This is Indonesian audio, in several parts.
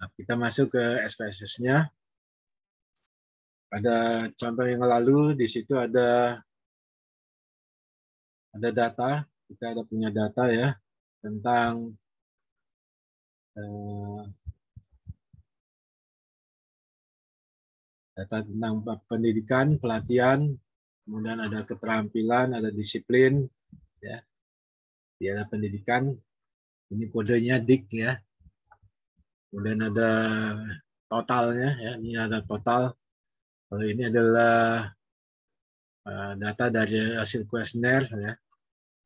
Nah, kita masuk ke SPSS-nya. Pada contoh yang lalu di situ ada data, kita ada punya data ya tentang data tentang pendidikan, pelatihan, kemudian ada keterampilan, ada disiplin, ya. Di ada pendidikan, ini kodenya DIK ya. Kemudian ada totalnya ya, ini ada total. Kalau ini adalah data dari hasil kuesioner ya.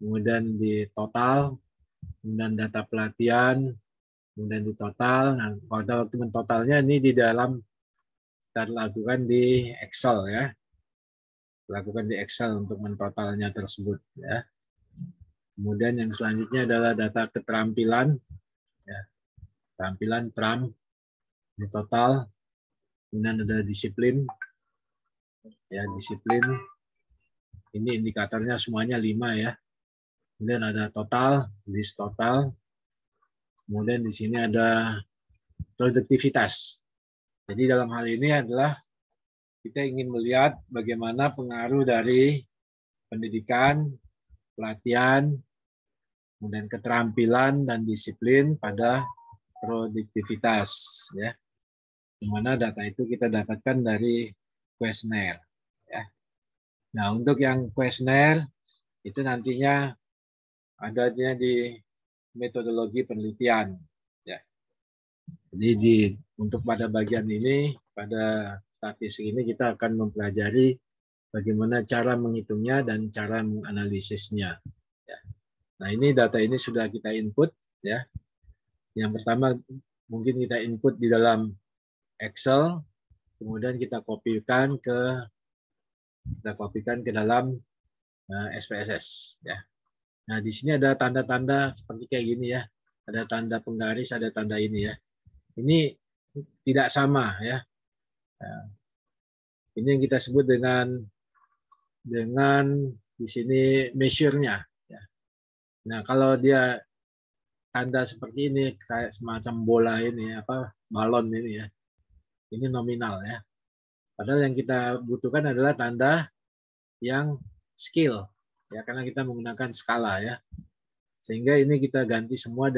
Kemudian di total, kemudian data pelatihan, kemudian di total. Nah, pada waktu mentotalnya ini di dalam kita lakukan di Excel ya. Lakukan di Excel untuk mentotalnya tersebut ya. Kemudian yang selanjutnya adalah data keterampilan ya. Keterampilan PRAM di total. Kemudian ada disiplin ya, disiplin. Ini indikatornya semuanya 5 ya. Kemudian ada total, list total. Kemudian di sini ada produktivitas. Jadi dalam hal ini adalah kita ingin melihat bagaimana pengaruh dari pendidikan, pelatihan, kemudian keterampilan dan disiplin pada produktivitas ya. Di mana data itu kita dapatkan dari kuesioner ya. Nah, untuk yang kuesioner itu nantinya adanya di metodologi penelitian ya. Jadi untuk pada bagian ini, pada statistik ini kita akan mempelajari bagaimana cara menghitungnya dan cara menganalisisnya ya. Nah, ini data ini sudah kita input ya. Yang pertama mungkin kita input di dalam Excel, kemudian kita kopikan ke dalam SPSS ya. Nah, di sini ada tanda-tanda seperti kayak gini ya. Ada tanda penggaris, ada tanda ini ya. Ini tidak sama ya. Nah, ini yang kita sebut dengan di sini measure-nya ya. Nah, kalau dia tanda seperti ini kayak semacam bola ini apa balon ini ya. Ini nominal ya. Padahal yang kita butuhkan adalah tanda yang scale ya, karena kita menggunakan skala ya. Sehingga ini kita ganti semua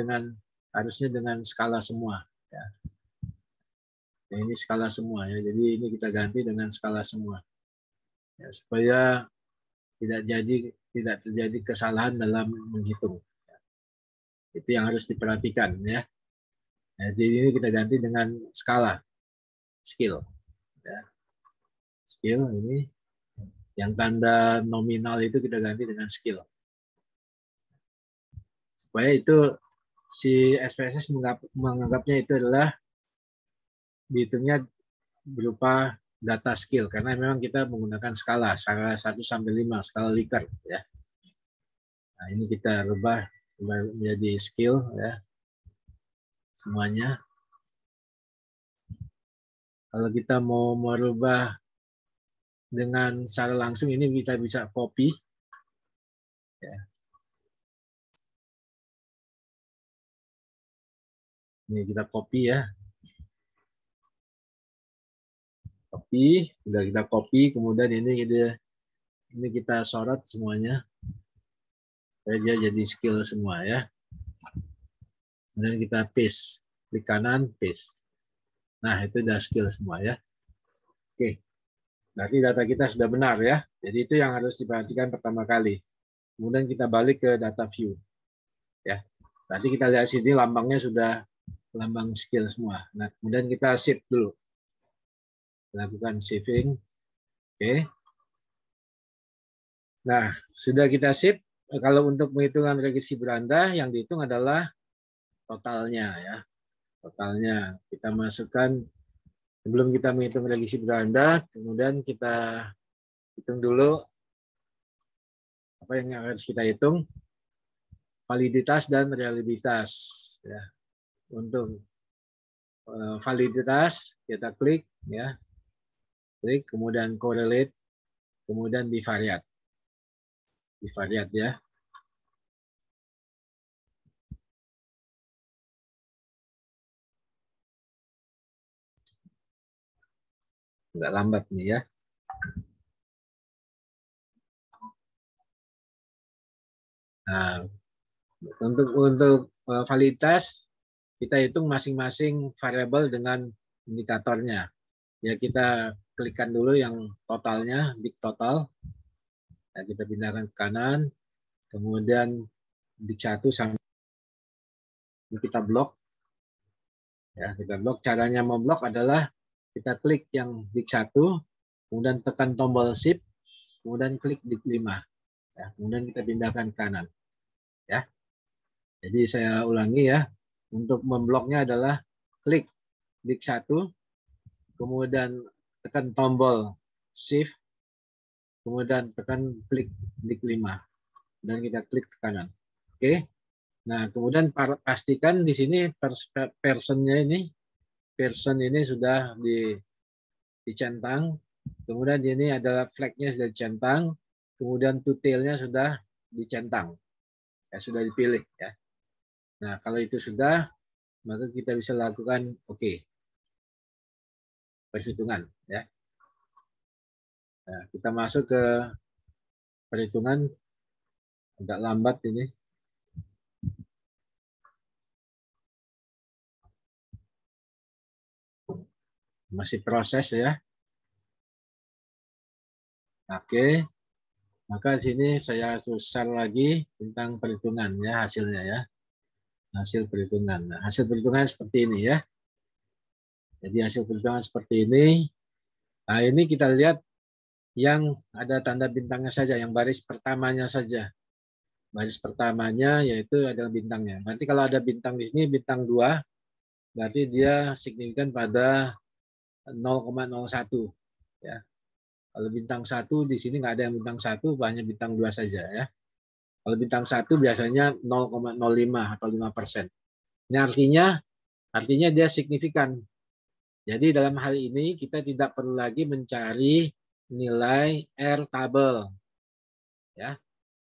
harusnya dengan skala semua ya. Nah, ini skala semua ya. Jadi ini kita ganti dengan skala semua. Ya, supaya tidak terjadi kesalahan dalam menghitung. Itu yang harus diperhatikan ya. Nah, jadi ini kita ganti dengan skala, skill. Ya. Skill ini yang tanda nominal itu kita ganti dengan skill. Supaya itu si SPSS menganggapnya itu adalah dihitungnya berupa data skill karena memang kita menggunakan skala 1 sampai 5, skala Likert ya. Nah, ini kita rubah menjadi skill ya. Semuanya. Kalau kita mau merubah dengan secara langsung ini kita bisa copy ya. Ini kita copy ya. Copy, sudah kita copy, kemudian ini kita sorot semuanya. Supaya dia jadi skill semua ya. Kemudian kita paste, klik kanan, paste. Nah, itu udah skill semua ya. Oke. Berarti data kita sudah benar ya. Jadi itu yang harus diperhatikan pertama kali. Kemudian kita balik ke data view. Ya. Berarti kita lihat sini lambangnya sudah lambang skill semua. Nah, kemudian kita save dulu. Lakukan saving. Oke. Nah, sudah kita save. Kalau untuk penghitungan registrasi beranda, yang dihitung adalah totalnya ya. Totalnya kita masukkan sebelum kita menghitung registrasi beranda, kemudian kita hitung dulu apa yang harus kita hitung, validitas dan reliabilitas ya. Untuk validitas kita klik ya, klik kemudian correlate, kemudian bivariate ya. Nggak lambat nih ya. Nah, untuk validitas kita hitung masing-masing variabel dengan indikatornya. Ya kita klikkan dulu yang totalnya, big total. Nah, kita pindahkan ke kanan. Kemudian big 1 sama kita blok. Ya, kita blok. Caranya memblok adalah kita klik yang big 1, kemudian tekan tombol shift, kemudian klik big 5. Ya, kemudian kita pindahkan ke kanan. Ya. Jadi saya ulangi ya. Untuk membloknya adalah klik big 1, kemudian tekan tombol shift, kemudian tekan klik big 5. Dan kita klik ke kanan. Oke. Nah, kemudian pastikan di sini personnya ini sudah dicentang. Kemudian ini adalah flagnya sudah dicentang. Kemudian detailnya sudah dicentang. Ya, sudah dipilih ya. Nah, kalau itu sudah, maka kita bisa lakukan oke. Perhitungan ya. Nah, kita masuk ke perhitungan. Agak lambat ini. Masih proses ya. Oke. Maka di sini saya share lagi tentang perhitungan ya, hasilnya ya. Hasil perhitungan. Nah, hasil perhitungan seperti ini ya. Jadi hasil perhitungan seperti ini. Nah, ini kita lihat yang ada tanda bintangnya saja, yang baris pertamanya saja. Baris pertamanya yaitu adalah bintangnya. Berarti kalau ada bintang di sini, bintang 2, berarti dia signifikan pada 0,01 ya. Kalau bintang 1 di sini nggak ada yang bintang 1, hanya bintang 2 saja ya. Kalau bintang 1 biasanya 0,05 atau 5%. Ini artinya dia signifikan. Jadi dalam hal ini kita tidak perlu lagi mencari nilai R tabel. Ya.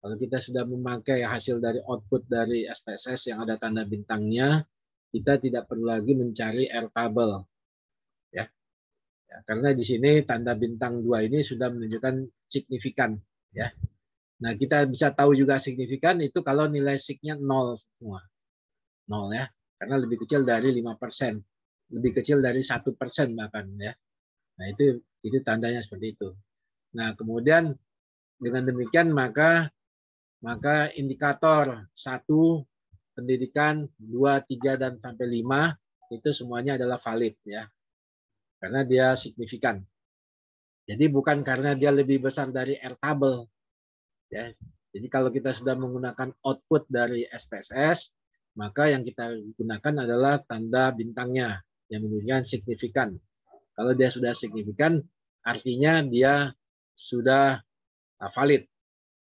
Kalau kita sudah memakai hasil dari output dari SPSS yang ada tanda bintangnya, kita tidak perlu lagi mencari R tabel. Ya. Ya, karena di sini tanda bintang 2 ini sudah menunjukkan signifikan. Ya. Nah, kita bisa tahu juga signifikan itu kalau nilai sig-nya 0 semua. 0 ya. Karena lebih kecil dari 5%. Lebih kecil dari 1% bahkan ya. Nah, itu tandanya seperti itu. Nah, kemudian dengan demikian maka indikator 1, pendidikan 2, 3 dan sampai 5 itu semuanya adalah valid ya. Karena dia signifikan. Jadi bukan karena dia lebih besar dari R tabel. Ya. Jadi kalau kita sudah menggunakan output dari SPSS, maka yang kita gunakan adalah tanda bintangnya yang menunjukkan signifikan. Kalau dia sudah signifikan, artinya dia sudah valid.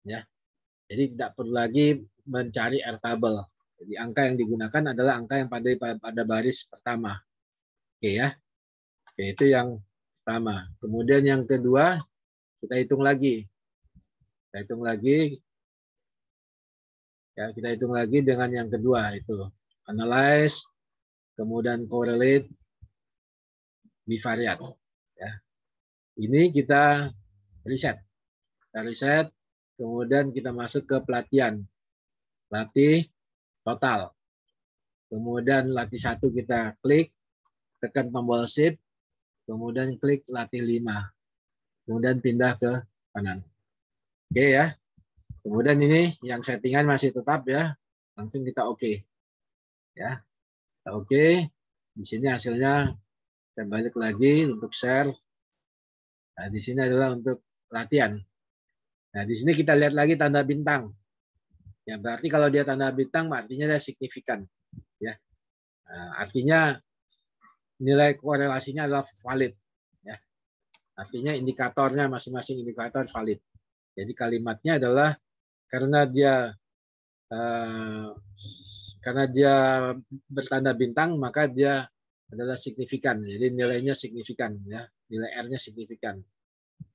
Ya. Jadi tidak perlu lagi mencari R tabel. Jadi angka yang digunakan adalah angka yang pada baris pertama. Oke ya. Oke, itu yang pertama. Kemudian yang kedua, kita hitung lagi. Ya, kita hitung lagi dengan yang kedua itu analyze, kemudian correlate, bivariate. Ya. Ini kita riset. Kemudian kita masuk ke pelatihan. Latih total. Kemudian latih 1 kita klik, tekan tombol shift, kemudian klik latih 5. Kemudian pindah ke kanan. Oke ya. Kemudian ini yang settingan masih tetap ya. Langsung kita oke. Ya. Kita oke. Di sini hasilnya kita balik lagi untuk share. Nah, di sini adalah untuk latihan. Nah, di sini kita lihat lagi tanda bintang. Ya, berarti kalau dia tanda bintang artinya dia signifikan. Ya. Nah, artinya nilai korelasinya adalah valid. Ya. Artinya indikatornya masing-masing indikator valid. Jadi kalimatnya adalah karena dia bertanda bintang maka dia adalah signifikan. Jadi nilainya signifikan ya. Nilai R-nya signifikan.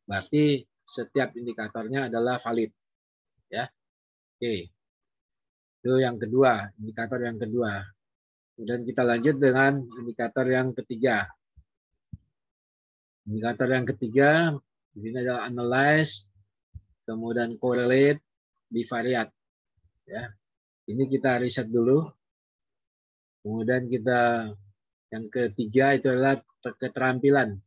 Berarti setiap indikatornya adalah valid. Ya. Oke. Itu yang kedua, indikator yang kedua. Kemudian kita lanjut dengan indikator yang ketiga. Indikator yang ketiga ini adalah analyze, kemudian correlate, bivariate. Ya, ini kita riset dulu. Kemudian kita yang ketiga itu adalah keterampilan.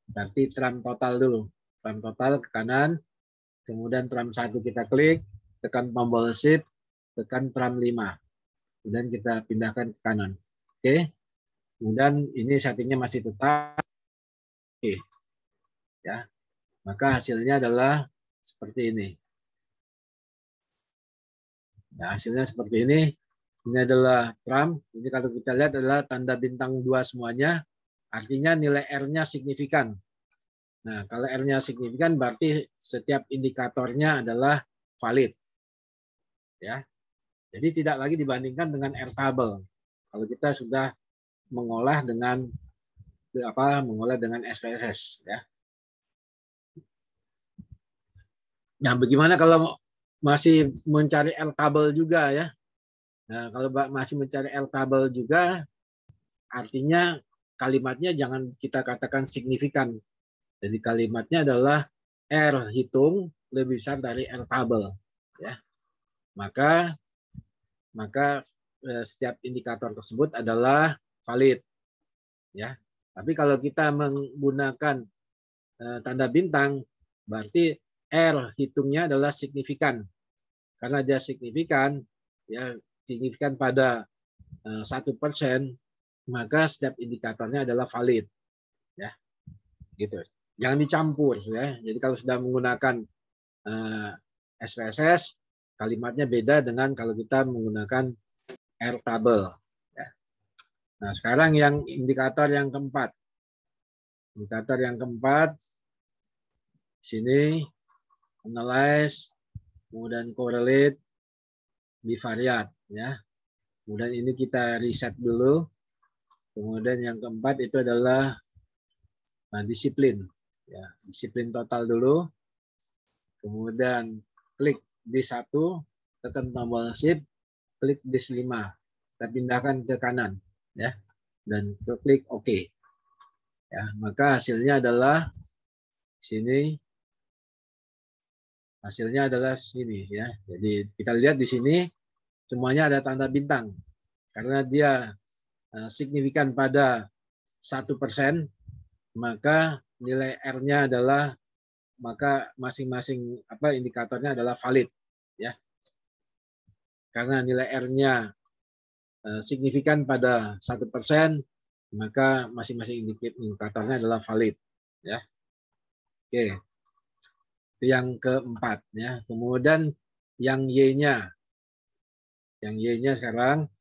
Berarti tram total dulu. Tram total ke kanan. Kemudian tram 1 kita klik, tekan tombol shift, tekan tram 5. Kemudian kita pindahkan ke kanan. Oke. Kemudian ini settingnya masih tetap. Oke. Ya. Maka hasilnya adalah seperti ini. Ya, hasilnya seperti ini. Ini adalah tram. Ini kalau kita lihat adalah tanda bintang 2 semuanya. Artinya nilai R-nya signifikan. Nah, kalau R-nya signifikan berarti setiap indikatornya adalah valid. Ya. Jadi tidak lagi dibandingkan dengan R tabel. Kalau kita sudah mengolah dengan SPSS, ya. Nah, bagaimana kalau masih mencari R tabel juga, ya? Nah, kalau masih mencari R tabel juga, artinya kalimatnya jangan kita katakan signifikan. Jadi kalimatnya adalah R hitung lebih besar dari R tabel, ya. Maka setiap indikator tersebut adalah valid, ya. Tapi kalau kita menggunakan tanda bintang, berarti R hitungnya adalah signifikan. Karena dia signifikan, ya, signifikan pada 1%, maka setiap indikatornya adalah valid, ya, gitu. Jangan dicampur, ya. Jadi kalau sudah menggunakan SPSS, kalimatnya beda dengan kalau kita menggunakan R tabel. Ya. Nah, sekarang yang indikator yang keempat. Indikator yang keempat, sini analyze, kemudian correlate, bivariate, ya. Kemudian ini kita riset dulu. Kemudian yang keempat itu adalah disiplin, ya. Disiplin total dulu. Kemudian klik D1, tekan tombol shift, klik disk 5. Kita pindahkan ke kanan, ya. Dan klik OK. Ya, maka hasilnya adalah sini. Hasilnya adalah sini, ya. Jadi kita lihat di sini semuanya ada tanda bintang karena dia signifikan pada 1%, maka nilai R-nya adalah, maka masing-masing indikatornya adalah valid, ya. Karena nilai R-nya signifikan pada 1%, maka masing-masing indikatornya adalah valid, ya. Oke. Yang keempat, ya. Kemudian yang Y-nya. Yang Y-nya sekarang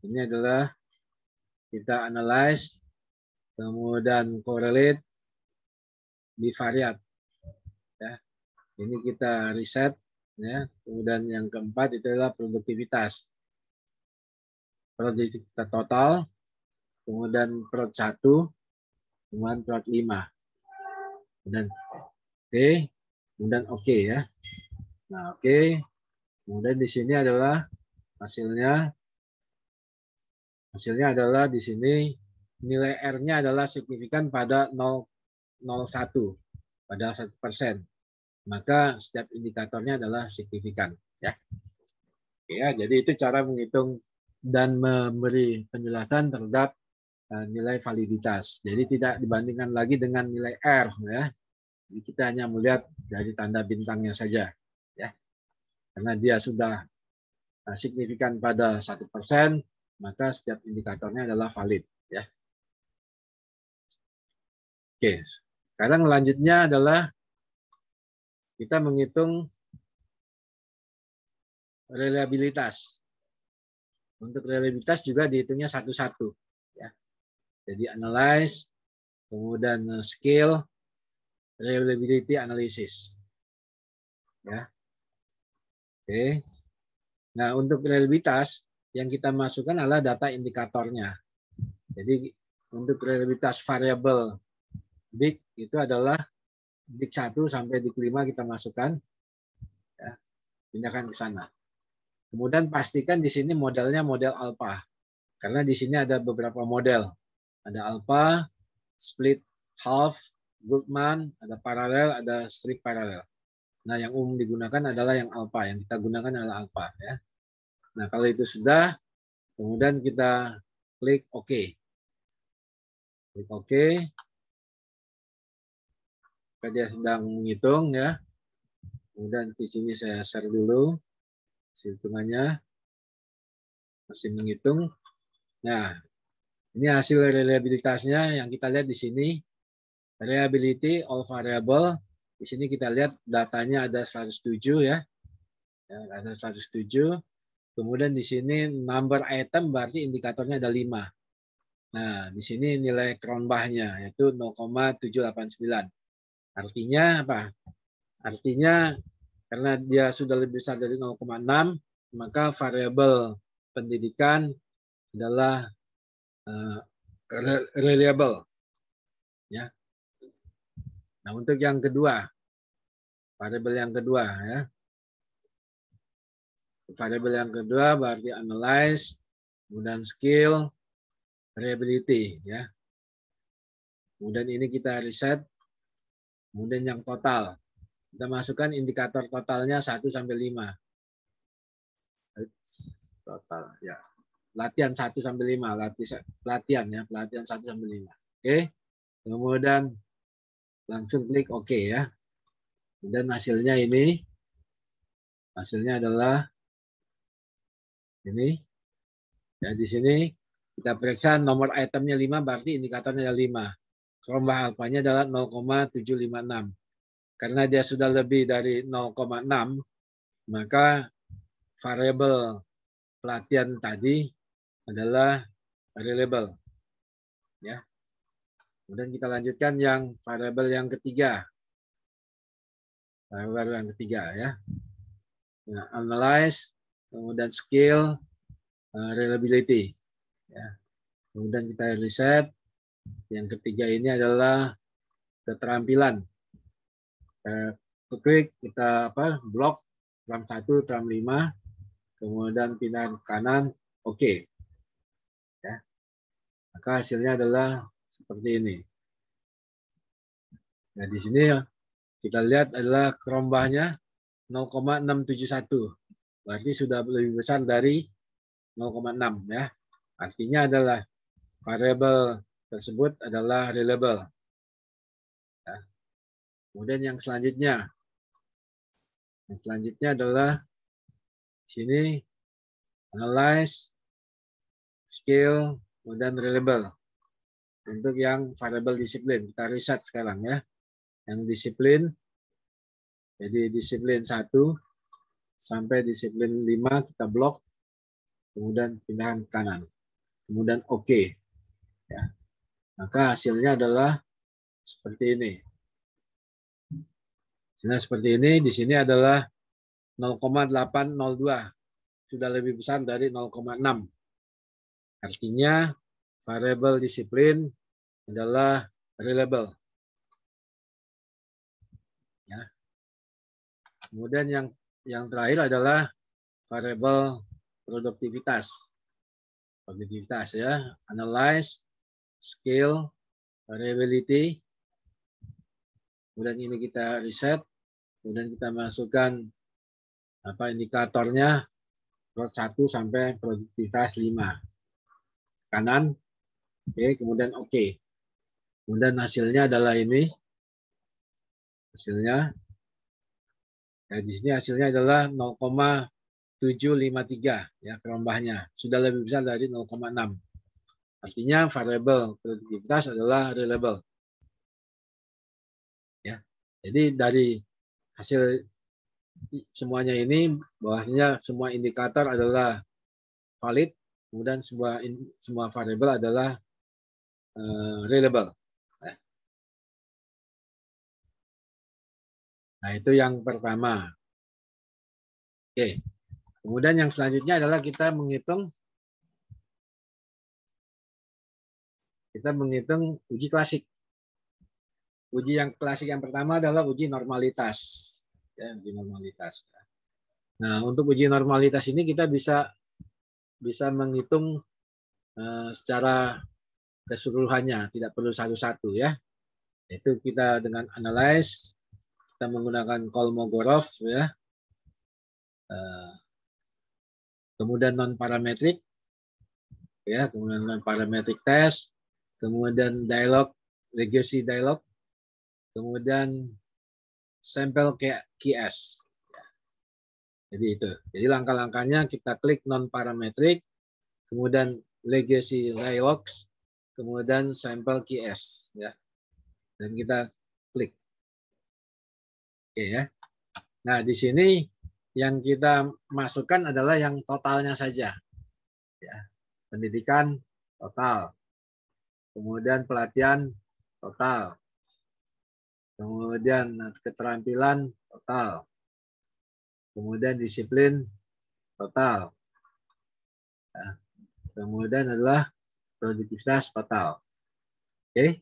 ini adalah kita analyze, kemudian correlate, bivariate, ya. Ini kita riset, ya. Kemudian yang keempat itu adalah produktivitas. Produktivitas total, kemudian prod 1, kemudian prod 5. Kemudian oke, kemudian oke, ya. Nah, oke. Kemudian di sini adalah hasilnya. Hasilnya adalah di sini nilai R-nya adalah signifikan pada 0,01, pada 1%. Maka setiap indikatornya adalah signifikan, ya. Ya, jadi itu cara menghitung dan memberi penjelasan terhadap nilai validitas. Jadi tidak dibandingkan lagi dengan nilai R, ya. Jadi kita hanya melihat dari tanda bintangnya saja, ya. Karena dia sudah signifikan pada 1%, maka setiap indikatornya adalah valid, ya. Oke, sekarang selanjutnya adalah kita menghitung reliabilitas. Untuk reliabilitas juga dihitungnya satu-satu, ya. Jadi analyze, kemudian scale, reliability analysis, ya. Oke. Nah, untuk reliabilitas yang kita masukkan adalah data indikatornya. Jadi untuk reliabilitas variabel DIC itu adalah DIC 1 sampai DIC 5 kita masukkan, ya. Pindahkan ke sana. Kemudian pastikan di sini modelnya model alpha. Karena di sini ada beberapa model. Ada alpha, split, half, Goldman, ada paralel, ada strip paralel. Nah, yang umum digunakan adalah yang alpha. Yang kita gunakan adalah alpha, ya. Nah, kalau itu sudah, kemudian kita klik OK. Klik OK. Dia sedang menghitung, ya. Kemudian di sini saya share dulu hitungannya, masih menghitung. Nah, ini hasil reliabilitasnya yang kita lihat di sini. Reliability all variable. Di sini kita lihat datanya ada 107, ya. Ya, ada 107. Kemudian di sini number item berarti indikatornya ada 5. Nah, di sini nilai Cronbachnya yaitu 0,789. Artinya apa? Artinya karena dia sudah lebih besar dari 0,6, maka variabel pendidikan adalah reliable. Ya. Nah, untuk yang kedua, variabel yang kedua, ya. Variabel yang kedua berarti analyze, kemudian skill, reliability, ya. Kemudian ini kita reset, kemudian yang total. Kita masukkan indikator totalnya 1 sampai 5. Total, ya. Latihan 1 sampai 5, latihan ya, pelatihan 1 sampai 5. Oke. Kemudian langsung klik OK, ya. Dan hasilnya ini. Hasilnya adalah ini. Ya, di sini kita periksa nomor itemnya 5 berarti indikatornya ada 5. Cronbach alfanya adalah 0,756. Karena dia sudah lebih dari 0,6, maka variabel pelatihan tadi adalah reliable. Ya. Kemudian kita lanjutkan yang variabel yang ketiga. Variabel yang ketiga, ya. Nah, analyze, kemudian skill, reliability. Ya. Kemudian kita reset. Yang ketiga ini adalah keterampilan. Klik, kita blok tram 1, tram 5, kemudian pindah ke kanan, OK. Ya. Maka hasilnya adalah seperti ini. Nah, di sini kita lihat adalah Cronbachnya 0,671. Berarti sudah lebih besar dari 0,6, ya. Artinya adalah variabel tersebut adalah reliable. Ya. Kemudian yang selanjutnya. Yang selanjutnya adalah di sini analyze, skill, kemudian reliable. Untuk yang variabel disiplin, kita reset sekarang, ya. Yang disiplin, jadi disiplin 1 sampai disiplin 5 kita blok, kemudian pindahan ke kanan, kemudian OK. Ya. Maka hasilnya adalah seperti ini. Nah, seperti ini. Di sini adalah 0,802. Sudah lebih besar dari 0,6. Artinya variabel disiplin adalah reliable. Ya. Kemudian yang terakhir adalah variabel produktivitas. Produktivitas, ya. Analyze, skill, reliability. Kemudian ini kita reset. Kemudian kita masukkan indikatornya 1 sampai produktivitas 5. Kanan. Oke, kemudian OK. Kemudian hasilnya adalah ini. Hasilnya. Ya, di sini hasilnya adalah 0,753, ya, Cronbachnya. Sudah lebih besar dari 0,6. Artinya variabel produktivitas adalah reliable. Ya. Jadi dari hasil semuanya ini bahwasanya semua indikator adalah valid, kemudian semua variabel adalah reliable. Nah, itu yang pertama. Oke. Kemudian yang selanjutnya adalah kita menghitung uji klasik. Uji yang klasik yang pertama adalah uji normalitas. Ya, uji normalitas. Nah, untuk uji normalitas ini kita bisa menghitung secara keseluruhannya, tidak perlu satu-satu, ya. Itu kita dengan analyze, kita menggunakan Kolmogorov ya. Kemudian non parametrik ya, kemudian non parametrik test, kemudian dialog, legacy dialog, kemudian sampel QS. Jadi itu. Jadi langkah-langkahnya kita klik non parametrik, kemudian legacy dialogs, kemudian sampel QS ya. Dan kita klik. Oke ya. Nah, di sini yang kita masukkan adalah yang totalnya saja. Ya. Pendidikan total. Kemudian pelatihan total. Kemudian keterampilan total. Kemudian disiplin total. Ya. Kemudian adalah produktivitas total. Oke.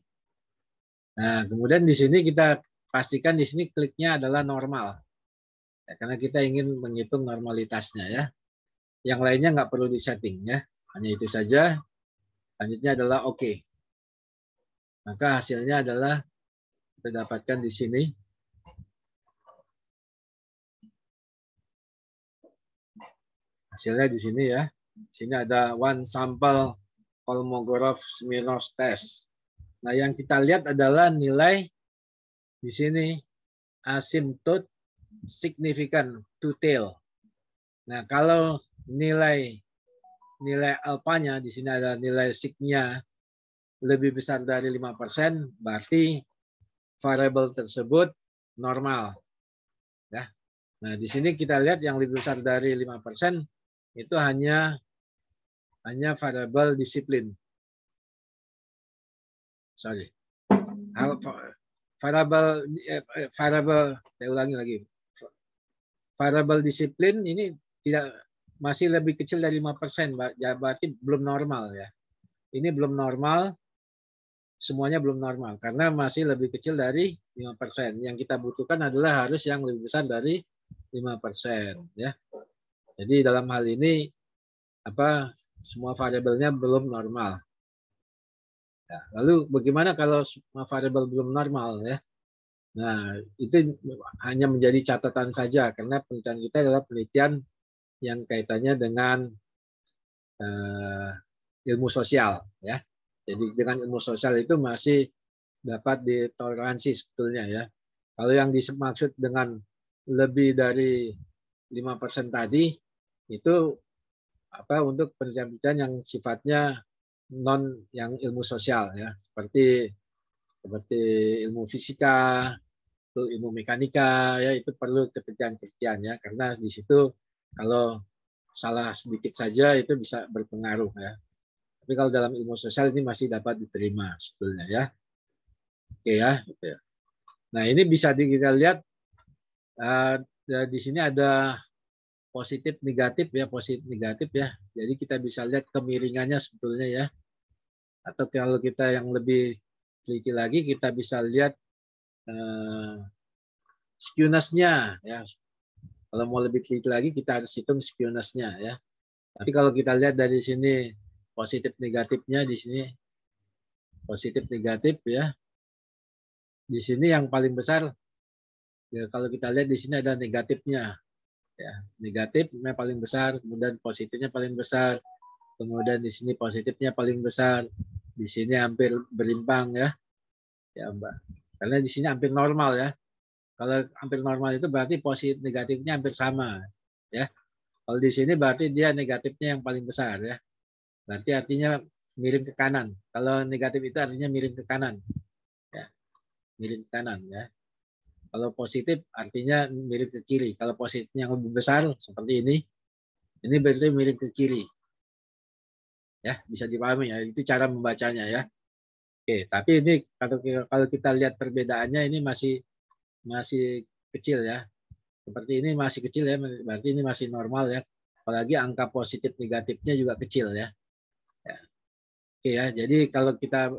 Nah, kemudian di sini kita pastikan di sini kliknya adalah normal. Ya, karena kita ingin menghitung normalitasnya ya. Yang lainnya nggak perlu disetting ya. Hanya itu saja. Selanjutnya adalah oke. Maka hasilnya adalah kita dapatkan di sini. Hasilnya di sini ya. Di sini ada one sample Kolmogorov-Smirnov test. Nah, yang kita lihat adalah nilai di sini asymptote significant to tail. Nah, kalau nilai alfanya di sini ada nilai signya lebih besar dari 5%, berarti variabel tersebut normal. Ya. Nah, di sini kita lihat yang lebih besar dari 5% itu hanya variabel disiplin. Sorry. Variabel saya ulangi lagi. Variabel disiplin ini masih lebih kecil dari 5%, berarti belum normal ya. Ini belum normal, semuanya belum normal karena masih lebih kecil dari 5%. Yang kita butuhkan adalah harus yang lebih besar dari 5% ya. Jadi dalam hal ini semua variabelnya belum normal. Ya, lalu bagaimana kalau semua variabel belum normal ya? Nah, itu hanya menjadi catatan saja karena penelitian kita adalah penelitian yang kaitannya dengan ilmu sosial ya. Jadi dengan ilmu sosial itu masih dapat ditoleransi sebetulnya ya. Kalau yang dimaksud dengan lebih dari 5% tadi itu untuk penelitian-penelitian yang sifatnya non yang ilmu sosial ya, seperti ilmu fisika, ilmu mekanika ya, itu perlu ketelitian-ketelitian ya, karena di situ kalau salah sedikit saja itu bisa berpengaruh ya. Tapi kalau dalam ilmu sosial ini masih dapat diterima sebetulnya ya. Oke ya, gitu ya. Nah, ini bisa kita lihat di sini ada positif negatif ya, positif negatif ya. Jadi kita bisa lihat kemiringannya sebetulnya ya. Atau kalau kita yang lebih teliti lagi, kita bisa lihat skewness-nya ya. Kalau mau lebih teliti lagi, kita harus hitung skewness-nya ya. Tapi kalau kita lihat dari sini positif negatifnya, di sini positif negatif ya. Di sini yang paling besar ya, kalau kita lihat di sini ada negatifnya ya. Negatifnya paling besar, kemudian positifnya paling besar. Kemudian di sini positifnya paling besar. Di sini hampir berimbang ya. Ya, Mbak. Karena di sini hampir normal ya. Kalau hampir normal itu berarti positif negatifnya hampir sama ya. Kalau di sini berarti dia negatifnya yang paling besar ya. Berarti artinya miring ke kanan. Kalau negatif itu artinya miring ke kanan. Ya. Miring ke kanan ya. Kalau positif artinya miring ke kiri. Kalau positifnya yang lebih besar seperti ini berarti miring ke kiri. Ya, bisa dipahami ya. Itu cara membacanya ya. Oke, tapi ini kalau kita lihat perbedaannya ini masih kecil ya. Seperti ini masih kecil ya, berarti ini masih normal ya. Apalagi angka positif negatifnya juga kecil ya. Ya. Oke ya, jadi kalau kita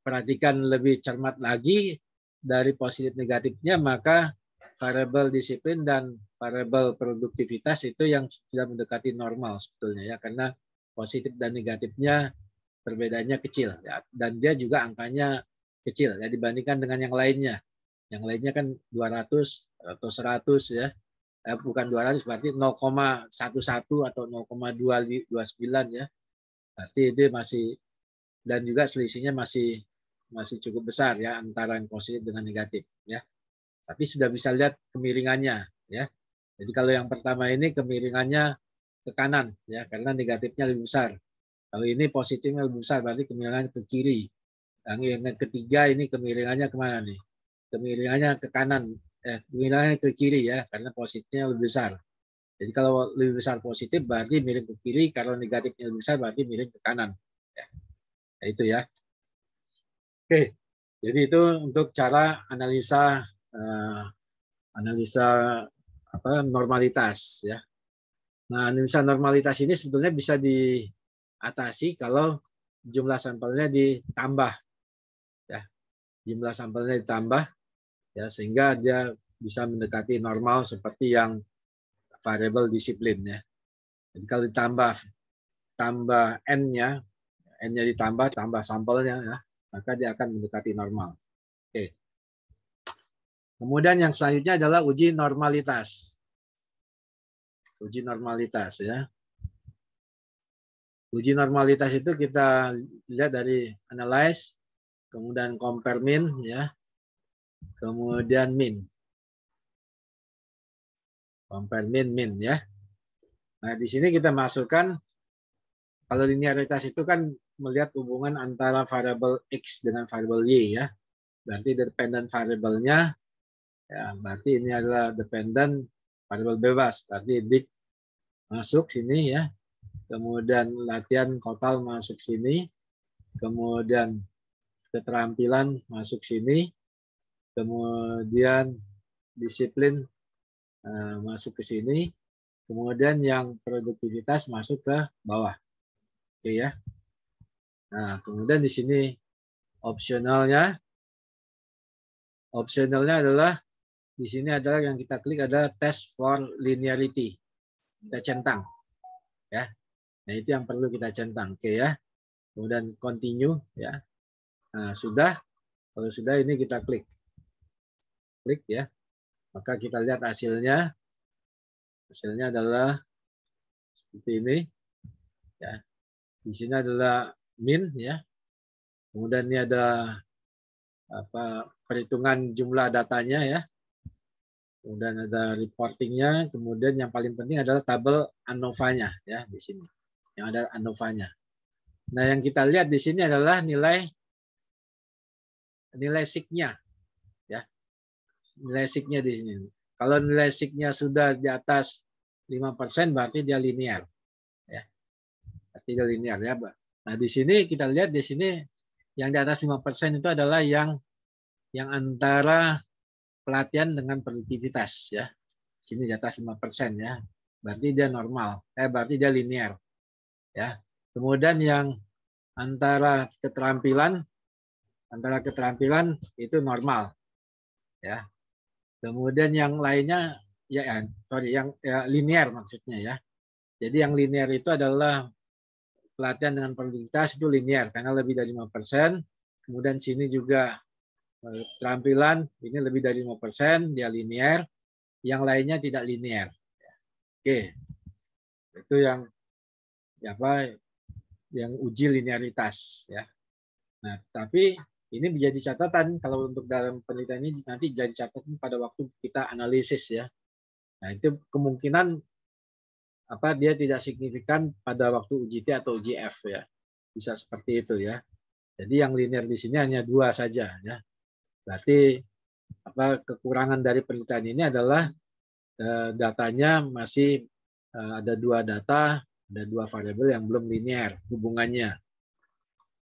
perhatikan lebih cermat lagi dari positif negatifnya, maka variabel disiplin dan variabel produktivitas itu yang sudah mendekati normal sebetulnya ya, karena positif dan negatifnya perbedaannya kecil ya, dan dia juga angkanya kecil ya dibandingkan dengan yang lainnya. Yang lainnya kan 200 atau 100 ya. Bukan 200 berarti 0,11 atau 0,229 ya. Berarti itu masih, dan juga selisihnya masih cukup besar ya antara yang positif dengan negatif ya. Tapi sudah bisa lihat kemiringannya ya. Jadi kalau yang pertama ini kemiringannya ke kanan ya karena negatifnya lebih besar. Kalau ini positifnya lebih besar berarti kemiringannya ke kiri. Yang ketiga ini kemiringannya kemana nih? Kemiringannya ke kanan, kemiringannya ke kiri ya karena positifnya lebih besar. Jadi kalau lebih besar positif berarti miring ke kiri, kalau negatifnya lebih besar berarti miring ke kanan. Ya. Nah, itu ya. Oke, jadi itu untuk cara analisa normalitas ya. Nah, analisa normalitas ini sebetulnya bisa diatasi kalau jumlah sampelnya ditambah ya. Jumlah sampelnya ditambah ya sehingga dia bisa mendekati normal seperti yang variabel disiplin ya. Jadi kalau tambah n-nya ditambah sampelnya ya, maka dia akan mendekati normal. Oke. Kemudian yang selanjutnya adalah uji normalitas. Uji normalitas ya. Uji normalitas itu kita lihat dari analyze, kemudian compare mean ya, kemudian mean. Compare mean ya. Nah, di sini kita masukkan, kalau linearitas itu kan melihat hubungan antara variabel X dengan variabel Y ya. Berarti dependent variabelnya, ya, berarti ini adalah dependent variabel bebas. Berarti dik masuk sini ya. Kemudian latihan total masuk sini. Kemudian keterampilan masuk sini. Kemudian disiplin masuk ke sini. Kemudian yang produktivitas masuk ke bawah. Oke ya. Nah, kemudian di sini opsionalnya adalah di sini adalah yang kita klik adalah test for linearity. Kita centang. Ya. Nah, itu yang perlu kita centang. Oke ya. Kemudian continue ya. Nah, sudah. Kalau sudah ini kita klik. Klik ya. Maka kita lihat hasilnya. Hasilnya adalah seperti ini. Ya. Di sini adalah min ya. Kemudian ini ada perhitungan jumlah datanya ya. Kemudian ada reportingnya. Kemudian yang paling penting adalah tabel ANOVA-nya ya di sini. Yang ada ANOVA-nya. Nah, yang kita lihat di sini adalah nilai signya ya. Nilai signya di sini. Kalau nilai signya sudah di atas 5% berarti dia linear. Ya. Berarti dia linear ya, Pak. Nah, di sini kita lihat di sini yang di atas 5% itu adalah yang antara pelatihan dengan produktivitas ya. Sini di atas 5% ya. Berarti dia normal. Berarti dia linear. Ya. Kemudian yang antara keterampilan itu normal. Ya. Kemudian yang lainnya yang linear maksudnya ya. Jadi yang linear itu adalah pelatihan dengan produktivitas itu linear karena lebih dari 5%. Kemudian sini juga keterampilan ini lebih dari 5%, dia linear. Yang lainnya tidak linear. Oke. Itu yang uji linearitas ya. Nah, tapi ini menjadi catatan kalau untuk dalam penelitian ini nanti jadi catatan pada waktu kita analisis ya. Nah, itu kemungkinan dia tidak signifikan pada waktu uji T atau uji F ya. Bisa seperti itu ya. Jadi yang linear di sini hanya 2 saja ya. Berarti kekurangan dari penelitian ini adalah datanya masih ada 2 data, ada 2 variabel yang belum linear hubungannya.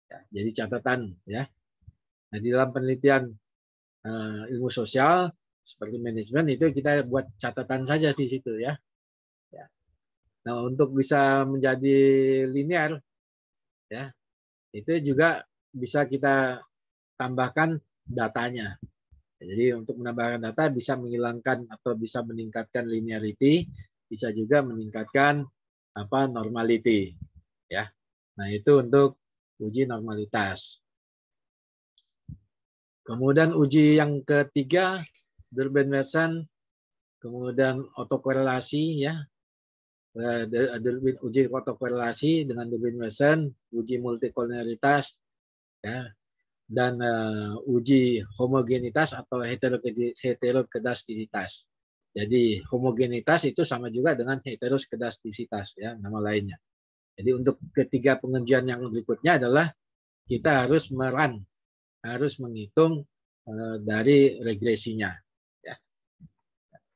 Ya, jadi catatan ya. Nah, di dalam penelitian ilmu sosial seperti manajemen itu kita buat catatan saja di situ ya. Nah, untuk bisa menjadi linear ya, itu juga bisa kita tambahkan datanya. Jadi untuk menambahkan data bisa menghilangkan atau bisa meningkatkan linearity, bisa juga meningkatkan normality ya. Nah, itu untuk uji normalitas. Kemudian uji yang ketiga, Durbin-Watson, kemudian autokorelasi ya. Uji autokorelasi dengan Durbin-Watson, uji multikolonialitas ya, dan uji homogenitas atau heterokedastisitas. Jadi homogenitas itu sama juga dengan heterokedastisitas ya, nama lainnya. Jadi untuk ketiga pengujian yang berikutnya adalah kita harus harus menghitung dari regresinya. Ya.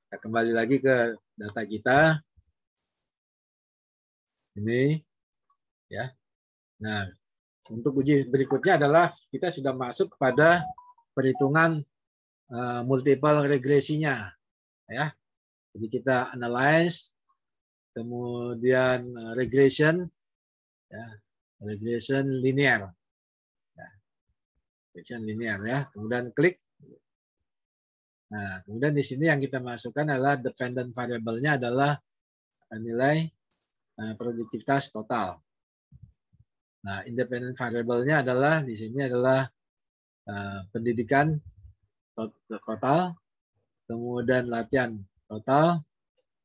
Kita kembali lagi ke data kita. Ini ya. Nah, untuk uji berikutnya adalah kita sudah masuk pada perhitungan multiple regresinya ya. Jadi kita analyze, kemudian regression ya, regression linear. Ya. Regression linear ya. Kemudian klik. Nah, kemudian di sini yang kita masukkan adalah dependent variable-nya adalah nilai produktivitas total. Nah, independent variable-nya adalah di sini adalah pendidikan total, kemudian latihan total,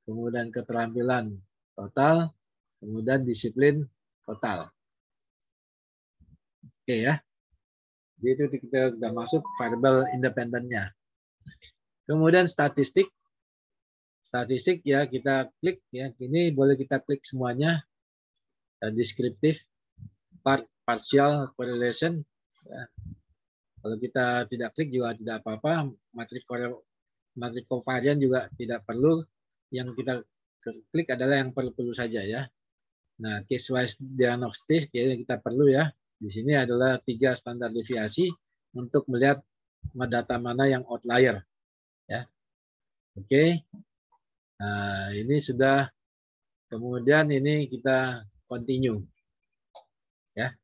kemudian keterampilan total, kemudian disiplin total. Oke ya. Jadi itu kita sudah masuk variable independennya. Kemudian statistik. Statistik ya kita klik ya. Ini boleh kita klik semuanya. Deskriptif, partial correlation. Ya. Kalau kita tidak klik juga tidak apa-apa. Matriks covarian juga tidak perlu. Yang kita klik adalah yang perlu saja ya. Nah, case wise diagnostic ya kita perlu ya. Di sini adalah 3 standar deviasi untuk melihat data mana yang outlier ya. Oke. Nah, ini sudah, kemudian ini kita continue ya.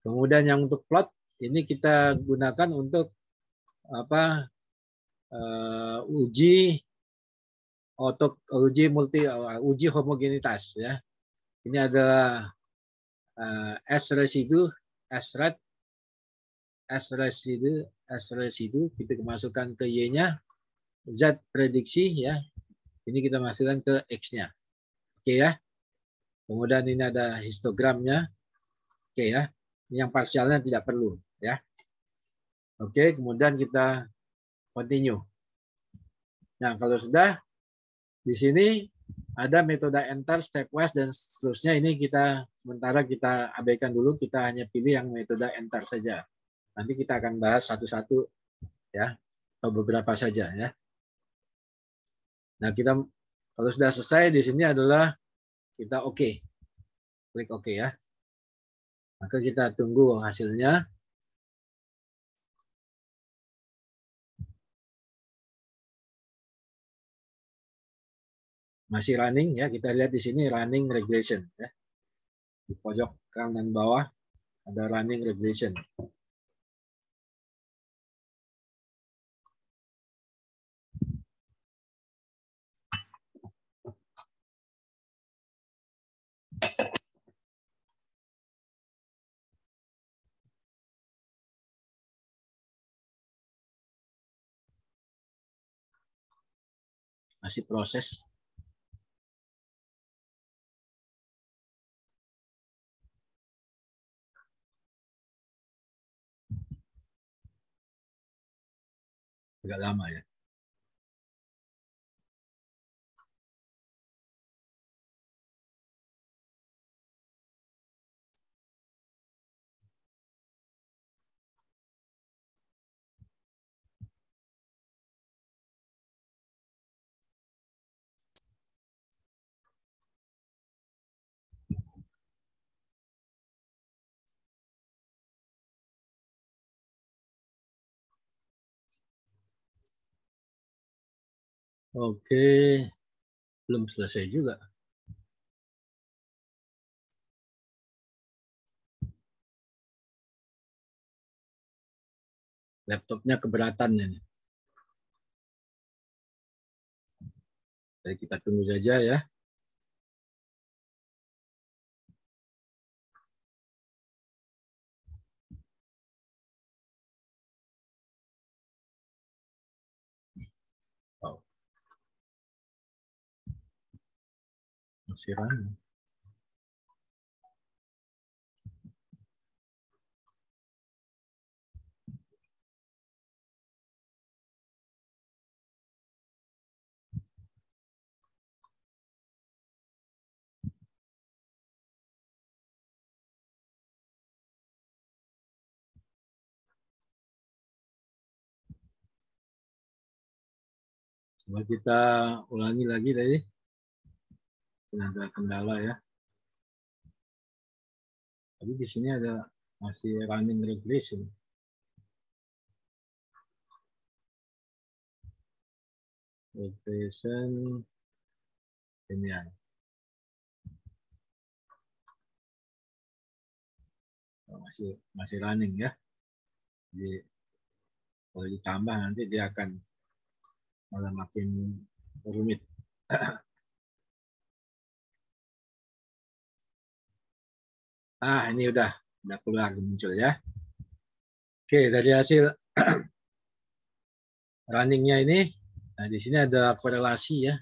Kemudian yang untuk plot ini kita gunakan untuk apa? Uji uji homogenitas ya. Ini adalah S residu, S red, S residu kita masukkan ke Y-nya, Z prediksi ya. Ini kita masukkan ke X-nya. Oke ya. Kemudian ini ada histogramnya. Oke ya. Ini yang parsialnya tidak perlu ya. Oke, kemudian kita continue. Nah, kalau sudah di sini ada metode enter, stepwise dan seterusnya. Ini kita sementara kita abaikan dulu, kita hanya pilih yang metode enter saja. Nanti kita akan bahas satu-satu ya, atau beberapa saja ya. Nah, kita kalau sudah selesai di sini adalah kita oke. Klik oke ya. Maka kita tunggu hasilnya. Masih running ya, kita lihat di sini running regression ya. Di pojok kanan bawah ada running regression. Masih proses. Agak lama ya. Oke, belum selesai juga. Laptopnya keberatan ini. Jadi kita tunggu saja ya. Masih running. Coba kita ulangi lagi tadi. Ada kendala ya. Tapi di sini ada masih running regression. Regression ini ya. Masih running ya. Jadi kalau ditambah nanti dia akan malah makin rumit. Ini udah keluar muncul ya. Oke, dari hasil runningnya ini, nah di sini ada korelasi ya.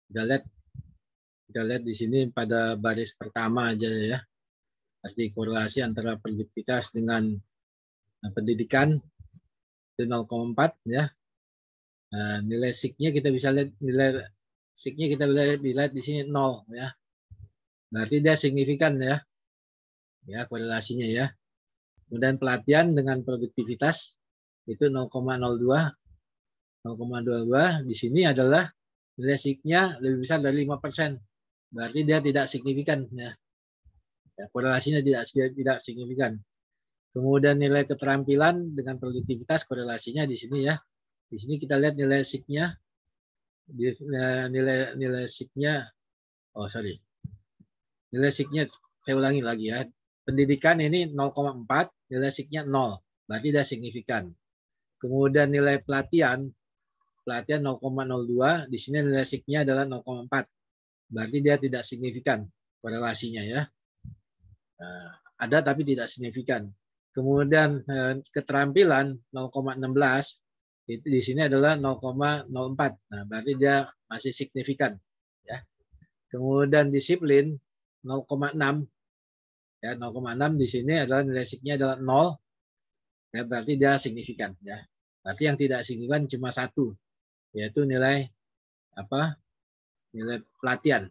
Kita lihat di sini pada baris pertama aja ya. Arti korelasi antara produktivitas dengan pendidikan itu 0,4 ya. Nah, nilai signya kita bisa lihat, nilai signya kita lihat di sini 0 ya. Berarti dia signifikan ya. Ya, korelasinya ya. Kemudian pelatihan dengan produktivitas itu 0,02. 0,22 di sini adalah nilai signya lebih besar dari 5%. Berarti dia tidak signifikan ya. Korelasinya tidak signifikan. Kemudian nilai keterampilan dengan produktivitas korelasinya di sini ya. Di sini kita lihat nilai signya, nilai signya, nilai signya saya ulangi lagi ya. Pendidikan ini 0,4, nilai signya 0, berarti dia signifikan. Kemudian nilai pelatihan 0,02, di sini nilai signya adalah 0,4, berarti dia tidak signifikan korelasinya ya. Nah, ada tapi tidak signifikan. Kemudian keterampilan 0,16 itu di sini adalah 0,04. Nah, berarti dia masih signifikan ya. Kemudian disiplin 0,6 ya, 0,6 di sini adalah nilai signya adalah 0 ya, berarti dia signifikan ya. Berarti yang tidak signifikan cuma satu, yaitu nilai nilai pelatihan.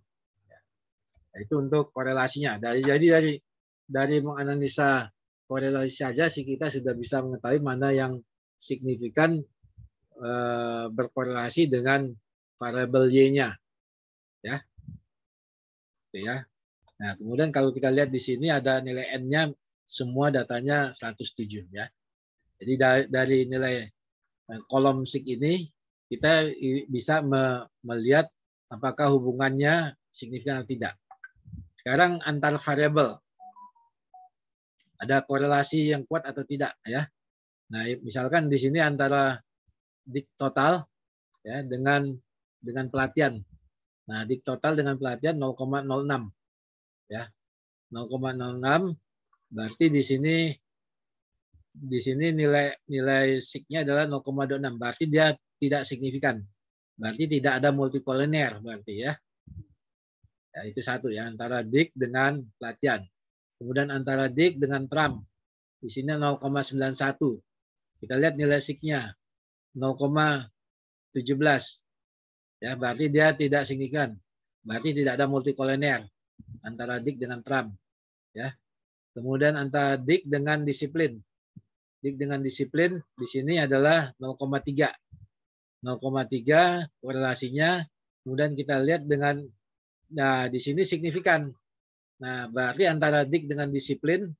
Nah, itu untuk korelasinya. Dari menganalisa korelasi saja sih kita sudah bisa mengetahui mana yang signifikan berkorelasi dengan variabel Y-nya. Ya. Oke, ya. Nah, kemudian kalau kita lihat di sini ada nilai N-nya, semua datanya 107 ya. Jadi dari nilai kolom sig ini kita bisa melihat apakah hubungannya signifikan atau tidak. Sekarang antar variabel ada korelasi yang kuat atau tidak ya. Nah, misalkan di sini antara dik total ya dengan pelatihan. Nah, dik total dengan pelatihan 0,06 ya. 0,06 berarti di sini nilai signya adalah 0,26, berarti dia tidak signifikan. Berarti tidak ada multikolinear berarti ya. Ya, itu satu ya, antara dik dengan pelatihan. Kemudian antara dik dengan tram. Di sini 0,91. Kita lihat nilai signya 0,17. Ya, berarti dia tidak signifikan. Berarti tidak ada multikolinear antara dik dengan tram. Ya. Kemudian antara dik dengan disiplin. Dik dengan disiplin di sini adalah 0,3. 0,3 korelasinya. Kemudian kita lihat dengan, nah di sini signifikan. Nah, berarti antara dik dengan disiplin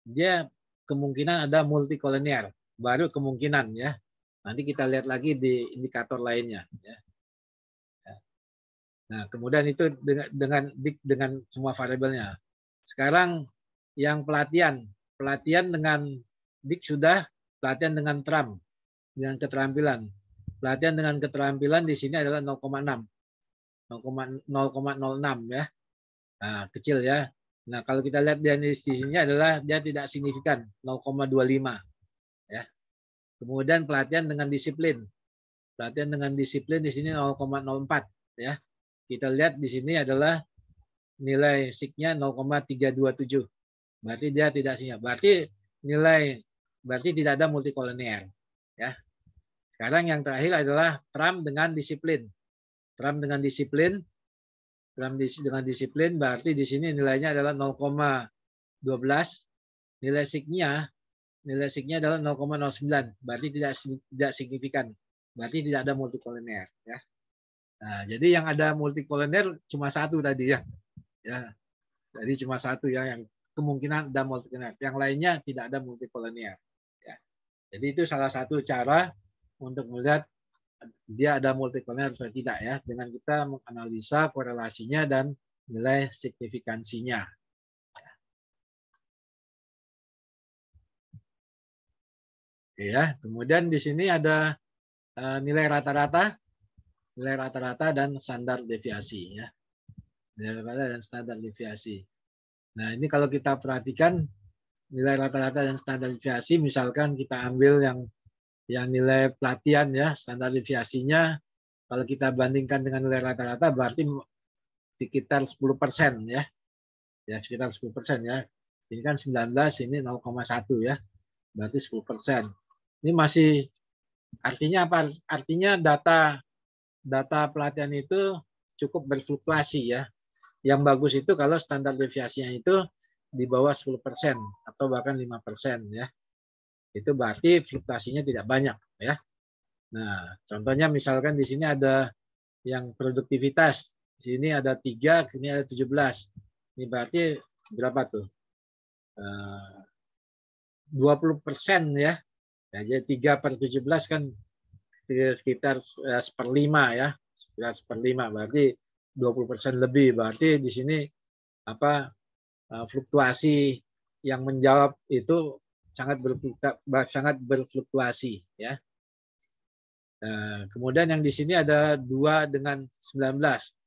dia kemungkinan ada multikolinear. Baru kemungkinan ya. Nanti kita lihat lagi di indikator lainnya ya. Nah, kemudian itu dengan dik dengan semua variabelnya. Sekarang yang pelatihan dengan dik sudah, pelatihan dengan tram dengan keterampilan. Pelatihan dengan keterampilan di sini adalah 0,6. 0,06 ya. Nah, kecil ya. Nah, kalau kita lihat dia di sini adalah dia tidak signifikan, 0,25 ya. Kemudian pelatihan dengan disiplin. Pelatihan dengan disiplin di sini 0,04 ya. Kita lihat di sini adalah nilai sig-nya 0,327. Berarti dia tidak siap. Berarti tidak ada multikolinear. Ya. Sekarang yang terakhir adalah Trump dengan disiplin. Trump dengan disiplin berarti di sini nilainya adalah 0,12. Nilai sig-nya adalah 0,09. Berarti tidak signifikan. Berarti tidak ada multikolinear. Ya. Nah, jadi yang ada multikolinear cuma satu tadi ya. Ya. Jadi cuma satu ya yang kemungkinan ada multikolinear. Yang lainnya tidak ada multikolinear. Ya. Jadi itu salah satu cara untuk melihat dia ada multikolinear atau tidak ya, dengan kita menganalisa korelasinya dan nilai signifikansinya. Oke ya, kemudian di sini ada nilai rata-rata dan standar deviasi ya. Nilai rata-rata dan standar deviasi. Nah, ini kalau kita perhatikan nilai rata-rata dan standar deviasi, misalkan kita ambil yang nilai pelatihan ya, standar deviasinya kalau kita bandingkan dengan nilai rata-rata berarti sekitar 10% ya. Ya, sekitar 10% ya. Ini kan 19, ini 0,1 ya. Berarti 10%. Ini masih artinya apa? Artinya data pelatihan itu cukup berfluktuasi ya. Yang bagus itu kalau standar deviasinya itu di bawah 10% atau bahkan 5% ya. Itu berarti fluktuasinya tidak banyak ya. Nah, contohnya misalkan di sini ada yang produktivitas. Di sini ada 3, sini ada 17. Ini berarti berapa tuh? 20% ya. Jadi 3/17 kan sekitar 1/5 ya. Sekitar 1/5 berarti 20% lebih. Berarti di sini fluktuasi yang menjawab itu sangat berfluktuasi ya. Kemudian yang di sini ada 2 dengan 19.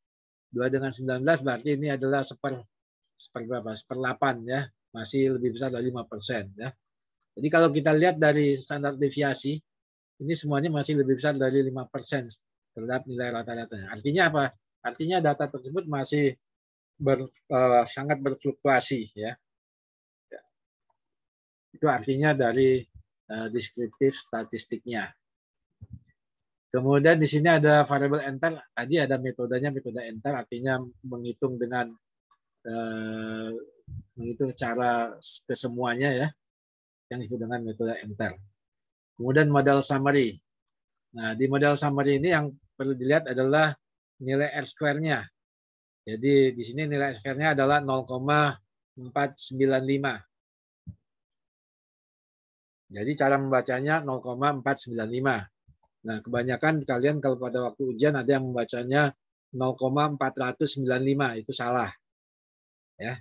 2 dengan 19 berarti ini adalah 1/8 ya. Masih lebih besar dari 5% ya. Jadi kalau kita lihat dari standar deviasi, ini semuanya masih lebih besar dari 5% terhadap nilai rata-ratanya. Artinya apa? Artinya data tersebut masih sangat berfluktuasi ya. Itu artinya dari deskriptif statistiknya. Kemudian di sini ada variabel enter. Tadi ada metodenya, metode enter artinya menghitung dengan menghitung secara kesemuanya ya, yang disebut dengan metode enter. Kemudian model summary. Nah, di model summary ini yang perlu dilihat adalah nilai R-square-nya. Jadi di sini nilai R-square-nya adalah 0,495. Jadi cara membacanya 0,495. Nah, kebanyakan kalian kalau pada waktu ujian ada yang membacanya 0,495, itu salah. Ya.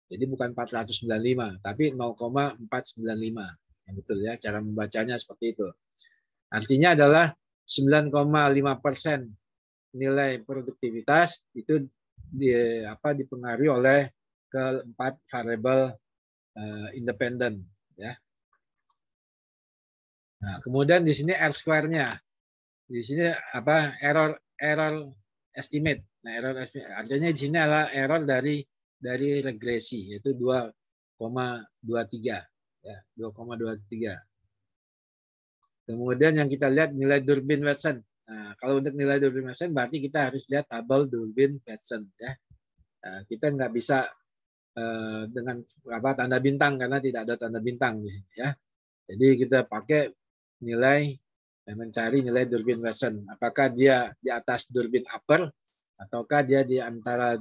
Jadi bukan 495, tapi 0,495. Yang betul ya, cara membacanya seperti itu. Artinya adalah 9,5% nilai produktivitas itu dipengaruhi oleh keempat variabel independen ya. Nah, kemudian di sini R-square-nya. Di sini error estimate. Nah, error estimate artinya di sini adalah error dari regresi yaitu 2,23 ya, 2,23. Kemudian yang kita lihat nilai Durbin-Watson. Nah, kalau untuk nilai Durbin-Watson berarti kita harus lihat tabel Durbin-Watson ya. Nah, kita nggak bisa dengan tanda bintang karena tidak ada tanda bintang di sini ya. Jadi kita pakai nilai mencari nilai Durbin-Watson. Apakah dia di atas Durbin upper ataukah dia di antara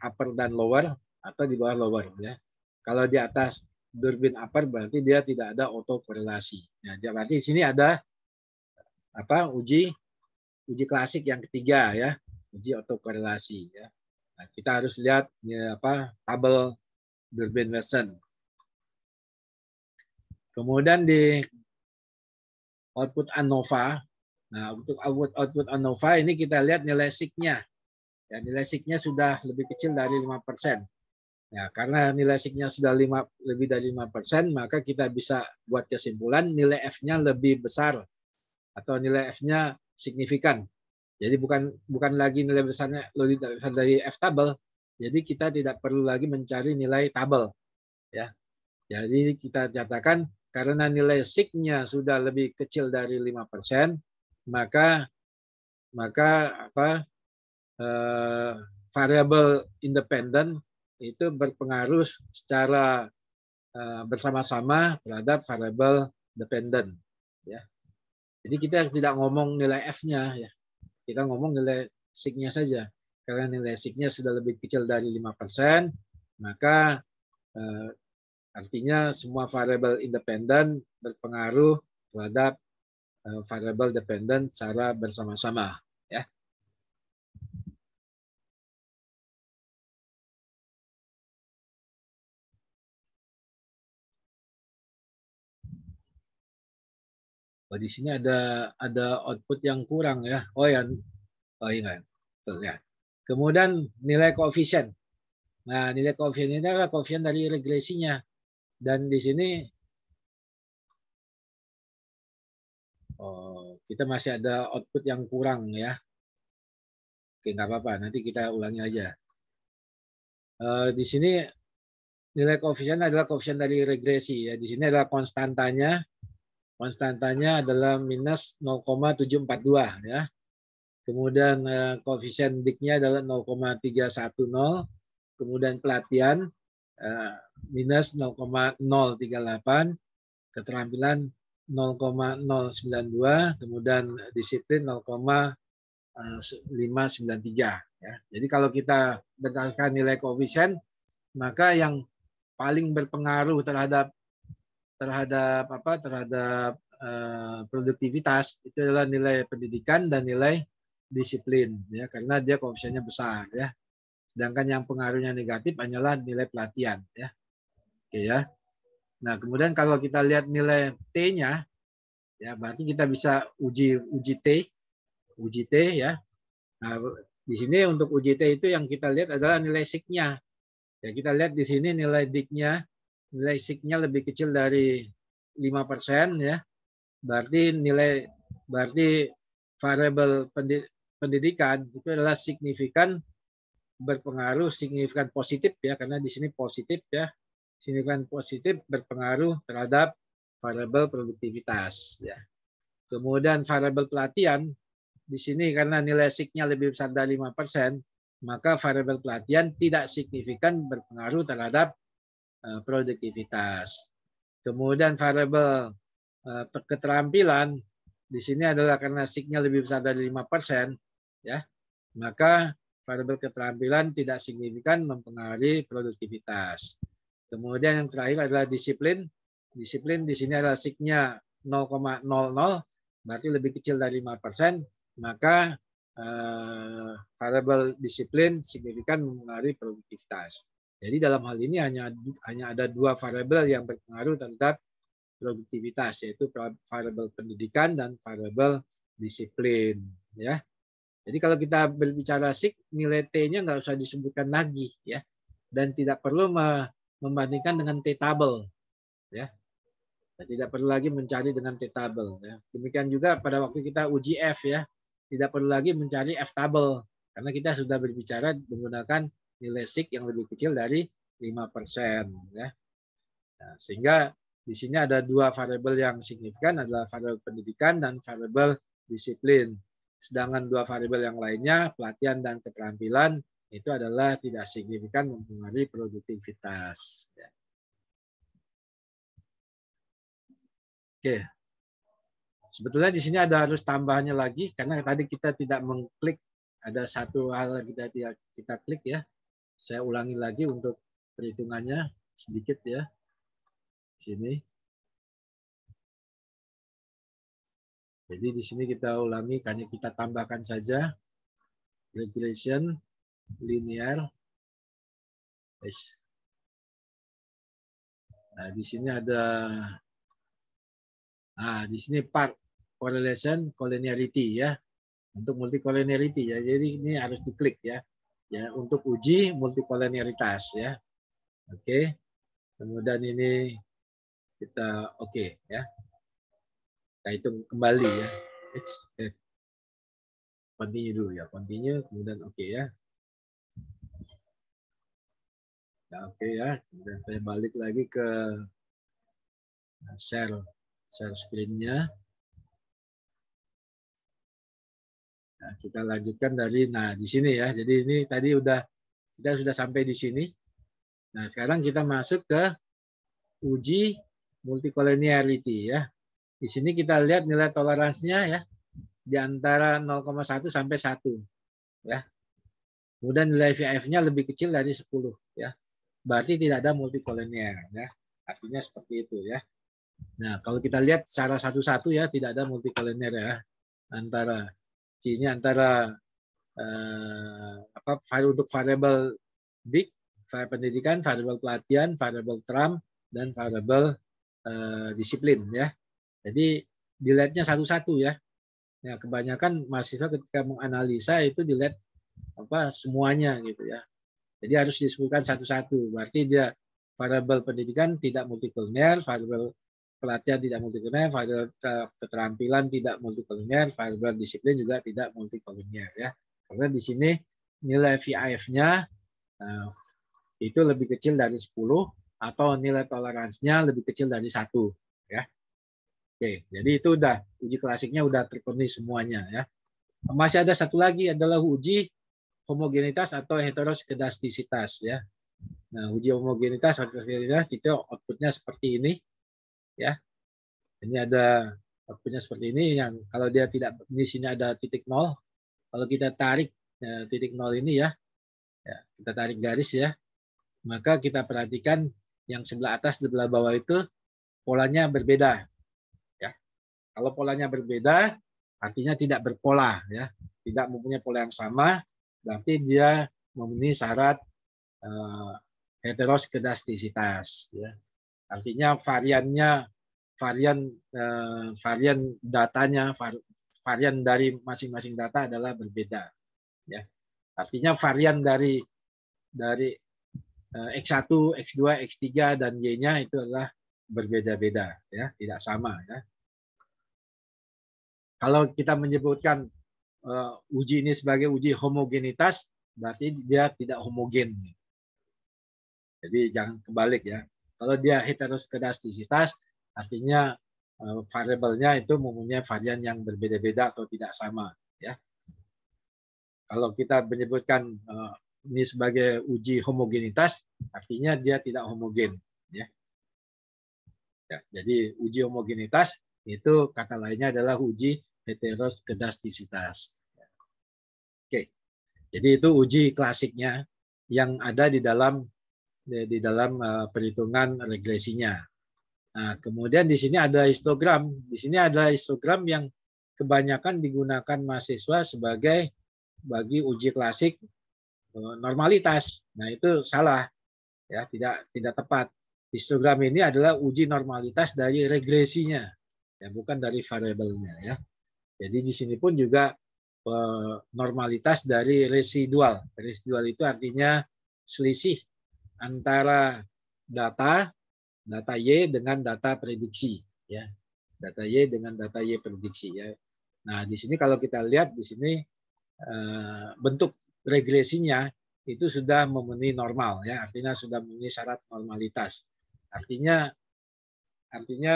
upper dan lower atau di bawah lower ya. Kalau di atas Durbin upper berarti dia tidak ada autokorelasi. Nah, berarti di sini ada uji klasik yang ketiga ya, uji autokorelasi ya. Nah, kita harus lihat ya, tabel Durbin-Watson. Kemudian di output ANOVA. Nah, untuk output ANOVA ini kita lihat nilai sig-nya. Ya, nilai sig-nya sudah lebih kecil dari 5%. Ya, karena nilai sig-nya sudah lebih dari 5%, maka kita bisa buat kesimpulan nilai F-nya lebih besar atau nilai F-nya signifikan. Jadi bukan lagi nilai besarnya lebih besar dari F tabel, Jadi kita tidak perlu lagi mencari nilai tabel. Ya. Jadi kita katakan karena nilai SIG-nya sudah lebih kecil dari 5%, maka variabel independen itu berpengaruh secara bersama-sama terhadap variabel dependen. Ya. Jadi kita tidak ngomong nilai F-nya, ya. Kita ngomong nilai SIG-nya saja. Karena nilai SIG-nya sudah lebih kecil dari 5%, maka artinya semua variabel independen berpengaruh terhadap variabel dependen secara bersama-sama. Ya. Oh, di sini ada output yang kurang ya. Oh ya, ingat. Betul ya. Kemudian nilai koefisien. Nah, nilai koefisien ini adalah koefisien dari regresinya. Dan di sini kita masih ada output yang kurang ya. Oke, nggak apa-apa. Nanti kita ulangi aja. Di sini nilai koefisien adalah koefisien dari regresi ya. Di sini adalah konstantanya. Konstantanya adalah minus 0,742 ya. Kemudian koefisien big-nya adalah 0,310. Kemudian pelatihan minus 0,038. Keterampilan 0,092. Kemudian disiplin 0,593 ya. Jadi kalau kita berdasarkan nilai koefisien, maka yang paling berpengaruh terhadap produktivitas itu adalah nilai pendidikan dan nilai disiplin ya, karena dia koefisiennya besar ya. Sedangkan yang pengaruhnya negatif hanyalah nilai pelatihan ya. Oke ya. Nah, kemudian kalau kita lihat nilai T-nya ya, berarti kita bisa uji T ya. Nah, di sini untuk uji T itu yang kita lihat adalah nilai SIG-nya. Ya, kita lihat di sini nilai DIG-nya, nilai SIG-nya lebih kecil dari 5% ya. Berarti variabel pendidikan itu adalah signifikan berpengaruh, signifikan positif ya, karena di sini positif ya. Signifikan positif berpengaruh terhadap variabel produktivitas ya. Kemudian variabel pelatihan di sini karena nilai SIG-nya lebih besar dari 5%, maka variabel pelatihan tidak signifikan berpengaruh terhadap produktivitas. Kemudian variabel keterampilan di sini adalah karena SIG-nya lebih besar dari 5%, ya, maka variabel keterampilan tidak signifikan mempengaruhi produktivitas. Kemudian yang terakhir adalah disiplin. Disiplin di sini adalah SIG-nya 0,00, berarti lebih kecil dari 5%, maka variabel disiplin signifikan mempengaruhi produktivitas. Jadi dalam hal ini hanya ada dua variabel yang berpengaruh terhadap produktivitas, yaitu variabel pendidikan dan variabel disiplin. Ya. Jadi kalau kita berbicara SIG, nilai T-nya nggak usah disebutkan lagi, ya, dan tidak perlu membandingkan dengan T-tabel, ya. Tidak perlu lagi mencari dengan T-tabel. Ya. Demikian juga pada waktu kita uji F, ya, tidak perlu lagi mencari F-tabel karena kita sudah berbicara menggunakan nilai SIG yang lebih kecil dari 5%. Ya. Nah, sehingga di sini ada dua variabel yang signifikan adalah variabel pendidikan dan variabel disiplin. Sedangkan dua variabel yang lainnya, pelatihan dan keterampilan, itu adalah tidak signifikan mempengaruhi produktivitas. Ya. Oke. Sebetulnya di sini ada harus tambahannya lagi karena tadi kita tidak mengklik, ada satu hal yang kita klik ya. Saya ulangi lagi untuk perhitungannya sedikit ya. Sini. Jadi di sini kita ulangi, hanya kita tambahkan saja regression linear. Nah, di sini ada di sini part correlation collinearity ya. Untuk multicollinearity ya. Jadi ini harus diklik ya. Ya, untuk uji multicollinearitas ya. Oke. Kemudian ini kita ya. Kita hitung kembali ya. Continue dulu ya. Continue kemudian ya. Ya, oke ya. Kemudian saya balik lagi ke share screen-nya. Nah, kita lanjutkan dari di sini ya. Jadi ini tadi kita sudah sampai di sini. Nah, sekarang kita masuk ke uji multicollinearity ya. Di sini kita lihat nilai toleransinya ya di antara 0,1 sampai 1 ya. Kemudian nilai VF-nya lebih kecil dari 10 ya. Berarti tidak ada multicollinear ya. Artinya seperti itu ya. Nah, kalau kita lihat secara satu-satu ya tidak ada multicollinear ya. Antara untuk variabel dik, variabel pendidikan, variabel pelatihan, variabel tram, dan variabel disiplin ya. Jadi dilihatnya satu-satu ya. Ya, kebanyakan mahasiswa ketika menganalisa itu dilihat semuanya gitu ya. Jadi harus disebutkan satu-satu. Berarti dia variabel pendidikan tidak multicollinear, variabel pelatihan tidak multicollinear, variabel keterampilan tidak multicollinear, variabel disiplin juga tidak multicollinear ya. Karena di sini nilai VIF-nya itu lebih kecil dari 10 atau nilai toleransinya lebih kecil dari 1 ya. Oke, jadi itu uji klasiknya udah terpenuhi semuanya ya. Masih ada satu lagi adalah uji homogenitas atau heteroskedastisitas ya. Nah, uji homogenitas atau heteroskedastisitas itu outputnya seperti ini ya. Ini ada outputnya seperti ini yang kalau dia tidak di sini ada titik 0. Kalau kita tarik titik 0 ini ya, kita tarik garis ya, maka kita perhatikan yang sebelah atas sebelah bawah itu polanya berbeda. Kalau polanya berbeda, artinya tidak berpola, ya, tidak mempunyai pola yang sama, berarti dia memenuhi syarat heteroskedastisitas. Ya. Artinya varian datanya, varian dari masing-masing data adalah berbeda. Ya. Artinya varian dari X1, X2, X3 dan Y-nya itu adalah berbeda-beda, ya, tidak sama, ya. Kalau kita menyebutkan uji ini sebagai uji homogenitas, berarti dia tidak homogen. Jadi jangan kebalik ya. Kalau dia heteroskedastisitas, artinya variabelnya itu mempunyai varian yang berbeda-beda atau tidak sama. Ya. Kalau kita menyebutkan ini sebagai uji homogenitas, artinya dia tidak homogen. Ya. Ya, jadi uji homogenitas itu kata lainnya adalah uji heteroskedastisitas. Oke, jadi itu uji klasiknya yang ada di dalam perhitungan regresinya. Nah, kemudian di sini ada histogram. Di sini ada histogram yang kebanyakan digunakan mahasiswa sebagai bagi uji klasik normalitas. Nah, itu salah, ya, tidak tepat. Histogram ini adalah uji normalitas dari regresinya, ya, bukan dari variabelnya, ya. Jadi di sini pun juga normalitas dari residual. Residual itu artinya selisih antara data Y dengan data prediksi, ya. Data Y dengan data Y prediksi, ya. Nah, di sini kalau kita lihat di sini bentuk regresinya itu sudah memenuhi normal, ya. Artinya sudah memenuhi syarat normalitas. Artinya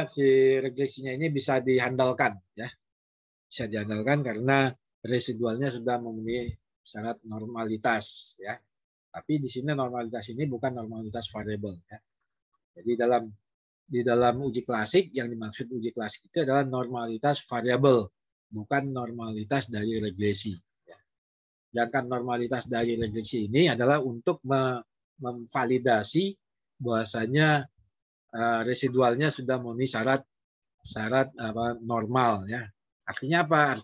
si regresinya ini bisa diandalkan, ya. Bisa diandalkan karena residualnya sudah memenuhi syarat normalitas, ya. Tapi di sini normalitas ini bukan normalitas variabel, ya. Jadi di dalam uji klasik yang dimaksud uji klasik itu adalah normalitas variabel, bukan normalitas dari regresi. Ya. Sedangkan normalitas dari regresi ini adalah untuk memvalidasi bahwasanya residualnya sudah memenuhi syarat normal, ya. Artinya apa?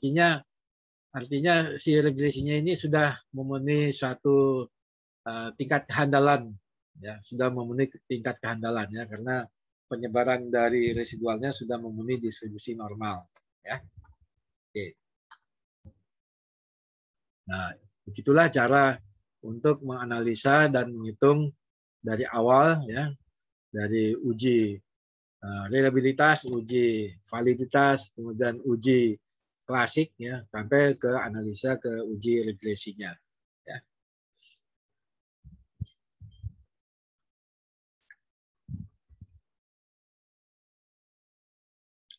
Artinya si regresinya ini sudah memenuhi suatu tingkat kehandalan, ya, sudah memenuhi tingkat kehandalan, ya, karena penyebaran dari residualnya sudah memenuhi distribusi normal, ya. Oke. Nah, begitulah cara untuk menganalisa dan menghitung dari awal, ya, dari uji reliabilitas, uji validitas, kemudian uji klasik, ya, sampai ke analisa ke uji regresinya. Ya.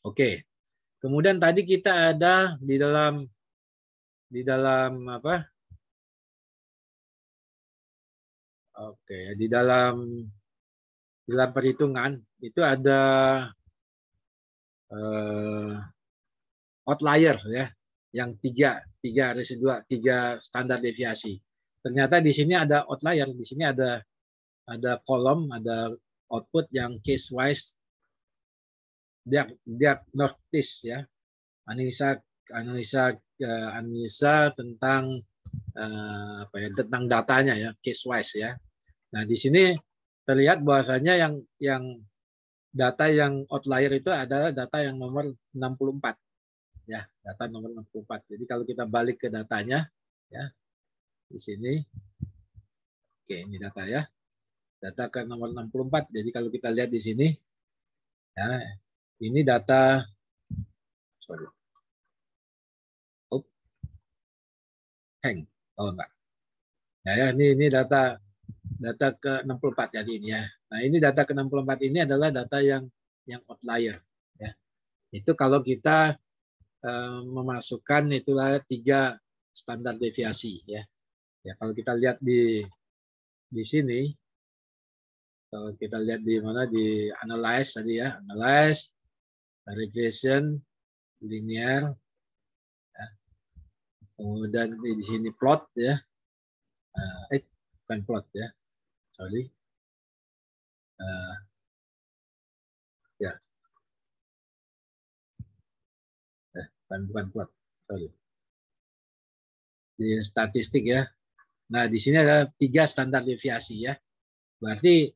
Oke. Kemudian tadi kita ada di dalam apa? Oke, di dalam perhitungan itu ada outlier ya, yang tiga residual, 3 standar deviasi. Ternyata di sini ada outlier, di sini ada kolom, ada output yang case wise diagnosis ya, analisa tentang apa ya, tentang datanya ya, case wise ya. Nah di sini terlihat bahwasanya yang data yang outlier itu adalah data yang nomor 64 ya, data nomor 64. Jadi kalau kita balik ke datanya ya, di sini, oke ini data ya, data ke nomor 64. Jadi kalau kita lihat di sini ya, ini data, sorry, hang, oh enggak, nah ya ini data ke 64 jadi ini ya. Nah ini data ke 64 ini adalah data yang outlier ya. Itu kalau kita memasukkan itulah 3 standar deviasi ya. Ya kalau kita lihat di sini, kalau kita lihat di mana, di analyze tadi ya, analyze, regression, linear, ya. Kemudian di sini plot ya, bukan plot ya, sorry, ya, bukan plot, sorry, di statistik ya. Nah di sini ada 3 standar deviasi ya. Berarti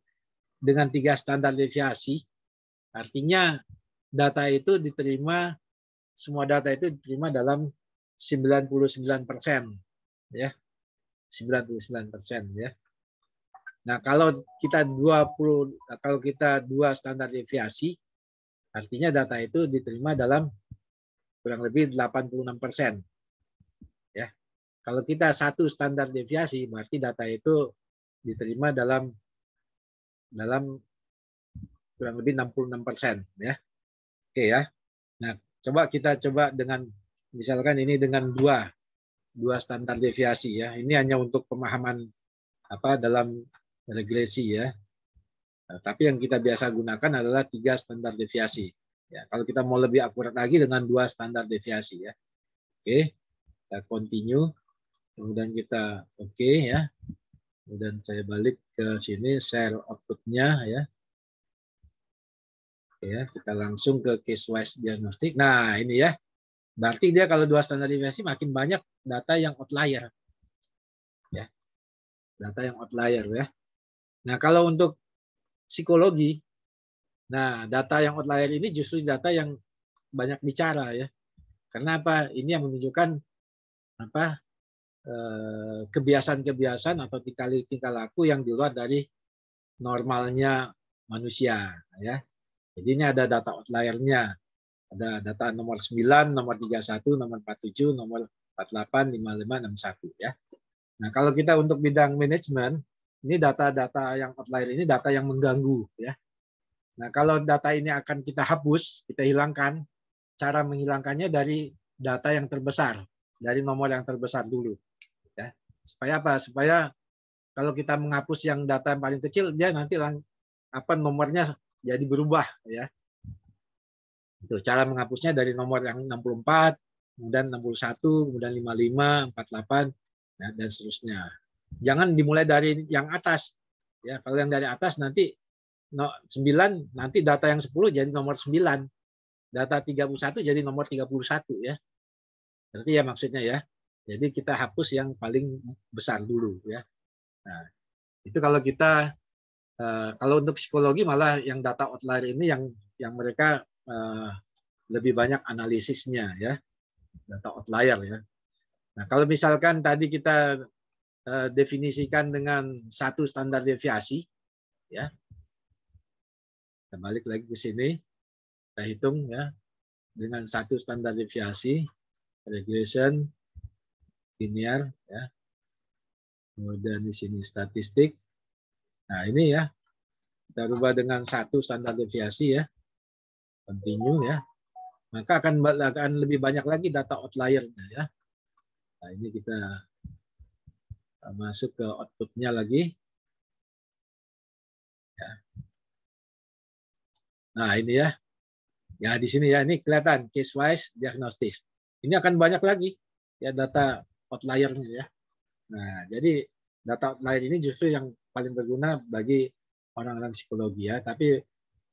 dengan 3 standar deviasi, artinya data itu diterima, semua data itu diterima dalam 99% ya. 99% ya. Nah, kalau kita 2 standar deviasi, artinya data itu diterima dalam kurang lebih 86%. Ya. Kalau kita 1 standar deviasi, berarti data itu diterima dalam kurang lebih 66% ya. Oke ya. Nah, kita coba dengan misalkan ini dengan dua standar deviasi ya. Ini hanya untuk pemahaman apa dalam regresi ya. Nah, tapi yang kita biasa gunakan adalah 3 standar deviasi. Ya, kalau kita mau lebih akurat lagi dengan 2 standar deviasi ya. Oke, kita continue. Kemudian kita oke ya. Kemudian saya balik ke sini, share outputnya ya. Oke ya, kita langsung ke case wise diagnostic. Nah ini ya, berarti dia kalau 2 standar deviasi makin banyak data yang outlier. Ya, data yang outlier ya. Nah kalau untuk psikologi, nah data yang outlier ini justru data yang banyak bicara ya. Karena apa? Ini yang menunjukkan apa kebiasaan-kebiasaan atau tingkah laku yang di luar dari normalnya manusia ya. Jadi ini ada data outliernya. Ada data nomor 9, nomor 31, nomor 47, nomor 48, 55, 61 ya. Nah, kalau kita untuk bidang manajemen, ini data-data yang outlier ini data yang mengganggu ya. Nah, kalau data ini akan kita hapus, kita hilangkan, cara menghilangkannya dari data yang terbesar, dari nomor yang terbesar dulu ya. Supaya apa? Supaya kalau kita menghapus yang data yang paling kecil, dia nanti nomornya jadi berubah ya. Itu cara menghapusnya dari nomor yang 64, kemudian 61, kemudian 55, 48 ya, dan seterusnya. Jangan dimulai dari yang atas. Ya, kalau yang dari atas nanti 9, nanti data yang 10 jadi nomor 9. Data 31 jadi nomor 31 ya. Berarti ya maksudnya ya. Jadi kita hapus yang paling besar dulu ya. Nah, itu kalau kita kalau untuk psikologi malah yang data outlier ini yang mereka lebih banyak analisisnya ya, data outlier ya. Nah kalau misalkan tadi kita definisikan dengan 1 standar deviasi ya, kita balik lagi ke sini, kita hitung ya dengan 1 standar deviasi, regression, linear ya, kemudian di sini statistik. Nah ini ya, kita rubah dengan 1 standar deviasi ya, continue ya. maka akan lebih banyak lagi data outlier-nya ya. Nah, ini kita masuk ke output-nya lagi. Ya. Nah, ini ya. Ya, di sini ya, ini kelihatan case wise diagnosis. Ini akan banyak lagi ya data outlier-nya ya. Nah, jadi data outlier ini justru yang paling berguna bagi orang-orang psikologi ya. Tapi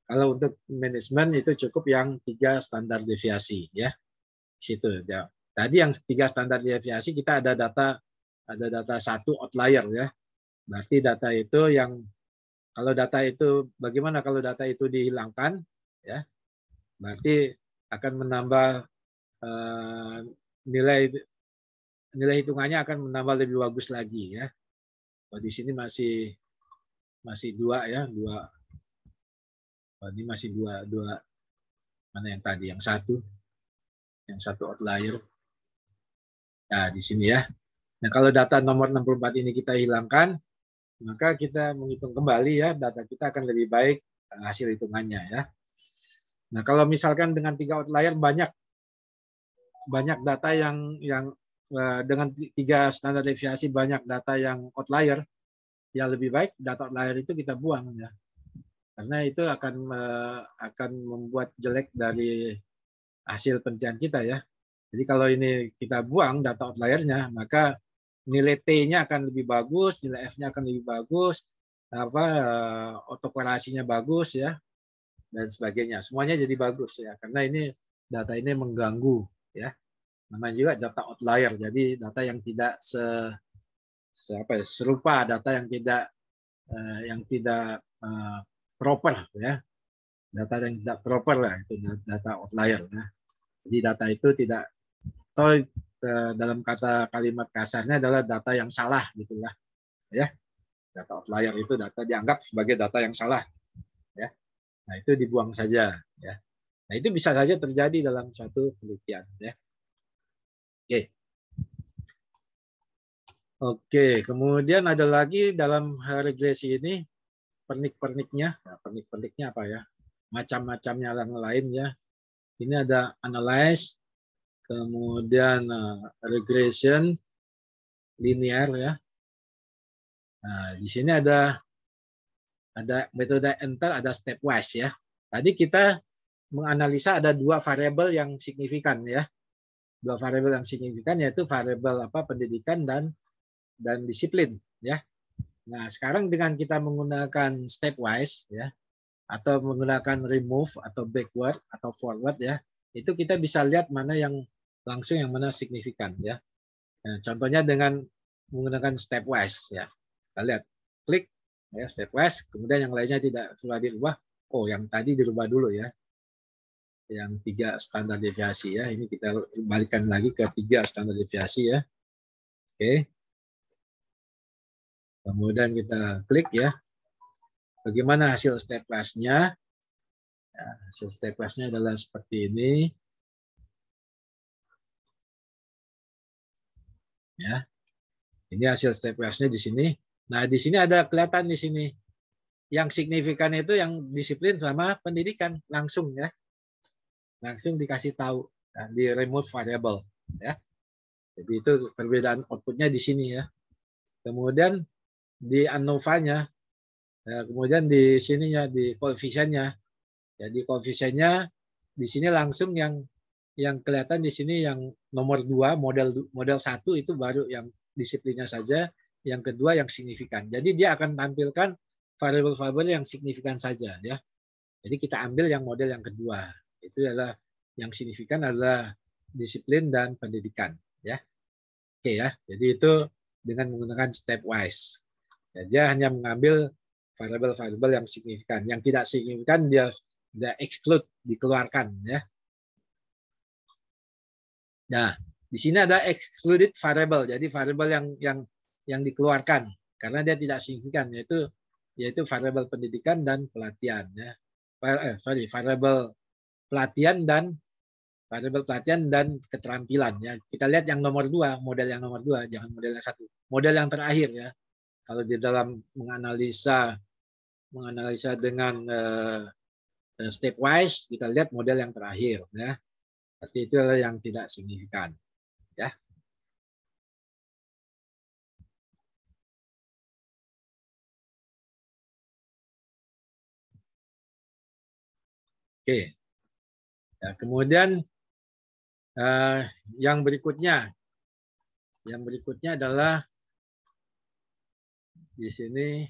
kalau untuk manajemen itu cukup yang 3 standar deviasi ya. Di situ ya. Tadi yang 3 standar deviasi kita ada data 1 outlier ya. Berarti data itu yang kalau data itu bagaimana kalau data itu dihilangkan ya. Berarti akan menambah nilai hitungannya akan menambah lebih bagus lagi ya. Oh, di sini masih 2 ya, 2. Oh, ini masih dua mana yang tadi yang satu outlier. Nah, di sini ya. Nah, kalau data nomor 64 ini kita hilangkan, maka kita menghitung kembali ya, data kita akan lebih baik hasil hitungannya ya. Nah, kalau misalkan dengan 3 outlier banyak data yang dengan 3 standar deviasi banyak data yang outlier, ya lebih baik data outlier itu kita buang ya. Karena itu akan membuat jelek dari hasil penelitian kita ya. Jadi kalau ini kita buang data outlier-nya, maka nilai T-nya akan lebih bagus, nilai F-nya akan lebih bagus, autokorelasinya bagus ya, dan sebagainya. Semuanya jadi bagus ya, karena ini data ini mengganggu ya. Namanya juga data outlier, jadi data yang tidak serupa, data yang tidak proper ya. Data yang tidak proper lah itu data outlier ya. Jadi data itu tidak atau dalam kalimat kasarnya adalah data yang salah gitulah ya. Data outlier itu data dianggap sebagai data yang salah ya. Nah, itu dibuang saja ya. Nah, itu bisa saja terjadi dalam suatu penelitian ya. Oke, kemudian ada lagi dalam regresi ini pernik-perniknya. Nah, pernik-perniknya apa ya? Macam-macamnya yang lain ya. Ini ada analyze, kemudian regression, linear ya. Nah, di sini ada metode enter, ada stepwise ya. Tadi kita menganalisa ada 2 variabel yang signifikan ya. 2 variabel yang signifikan yaitu variabel pendidikan dan disiplin ya. Nah, sekarang dengan kita menggunakan stepwise ya atau menggunakan remove atau backward atau forward ya, itu kita bisa lihat mana yang langsung yang mana signifikan ya. Nah, contohnya dengan menggunakan stepwise ya. Kita lihat, klik ya stepwise, kemudian yang lainnya tidak sudah dirubah. Oh, yang tadi dirubah dulu ya. Yang 3 standar deviasi ya. Ini kita balikkan lagi ke 3 standar deviasi ya. Oke. Kemudian kita klik ya. Bagaimana hasil stepwise-nya? Ya, hasil stepwise-nya adalah seperti ini. Ya. Ini hasil stepwise-nya di sini. Nah, di sini ada kelihatan di sini. Yang signifikan itu yang disiplin sama pendidikan langsung ya. Langsung dikasih tahu ya, di remove variable ya. Jadi itu perbedaan outputnya di sini ya. Kemudian di ANOVA-nya, ya, kemudian di sininya di koefisiennya. Jadi koefisiennya di sini langsung yang kelihatan di sini yang nomor 2 model 1 itu baru yang disiplinnya saja, yang kedua yang signifikan. Jadi dia akan tampilkan variabel-variabel yang signifikan saja ya. Jadi kita ambil yang model yang kedua. Itu adalah yang signifikan adalah disiplin dan pendidikan ya. Oke ya. Jadi itu dengan menggunakan stepwise. Ya, dia hanya mengambil variabel-variabel yang signifikan. Yang tidak signifikan dia exclude, dikeluarkan ya. Nah, di sini ada excluded variable. Jadi variabel yang dikeluarkan karena dia tidak signifikan yaitu variabel pendidikan dan pelatihan ya. Variabel pelatihan dan keterampilan ya. Kita lihat yang nomor 2, model yang nomor 2, jangan model yang 1. Model yang terakhir ya. Kalau di dalam menganalisa dengan stepwise, kita lihat model yang terakhir ya. Berarti itu adalah yang tidak signifikan. Ya. Oke. Ya, kemudian yang berikutnya adalah di sini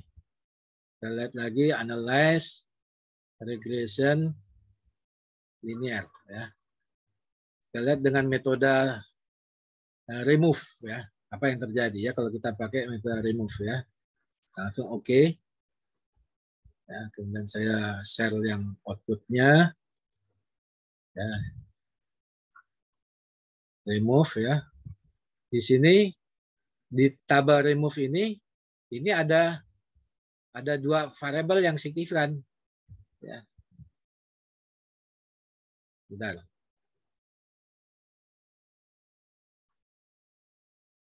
kita lihat lagi analyze, regression, linear. Ya. Kita lihat dengan metode remove, ya, apa yang terjadi ya kalau kita pakai metode remove, ya. Langsung oke. Ya, kemudian saya share yang outputnya, ya. Remove, ya. Di sini di tabel remove ini ada dua variabel yang signifikan, ya. Bentar.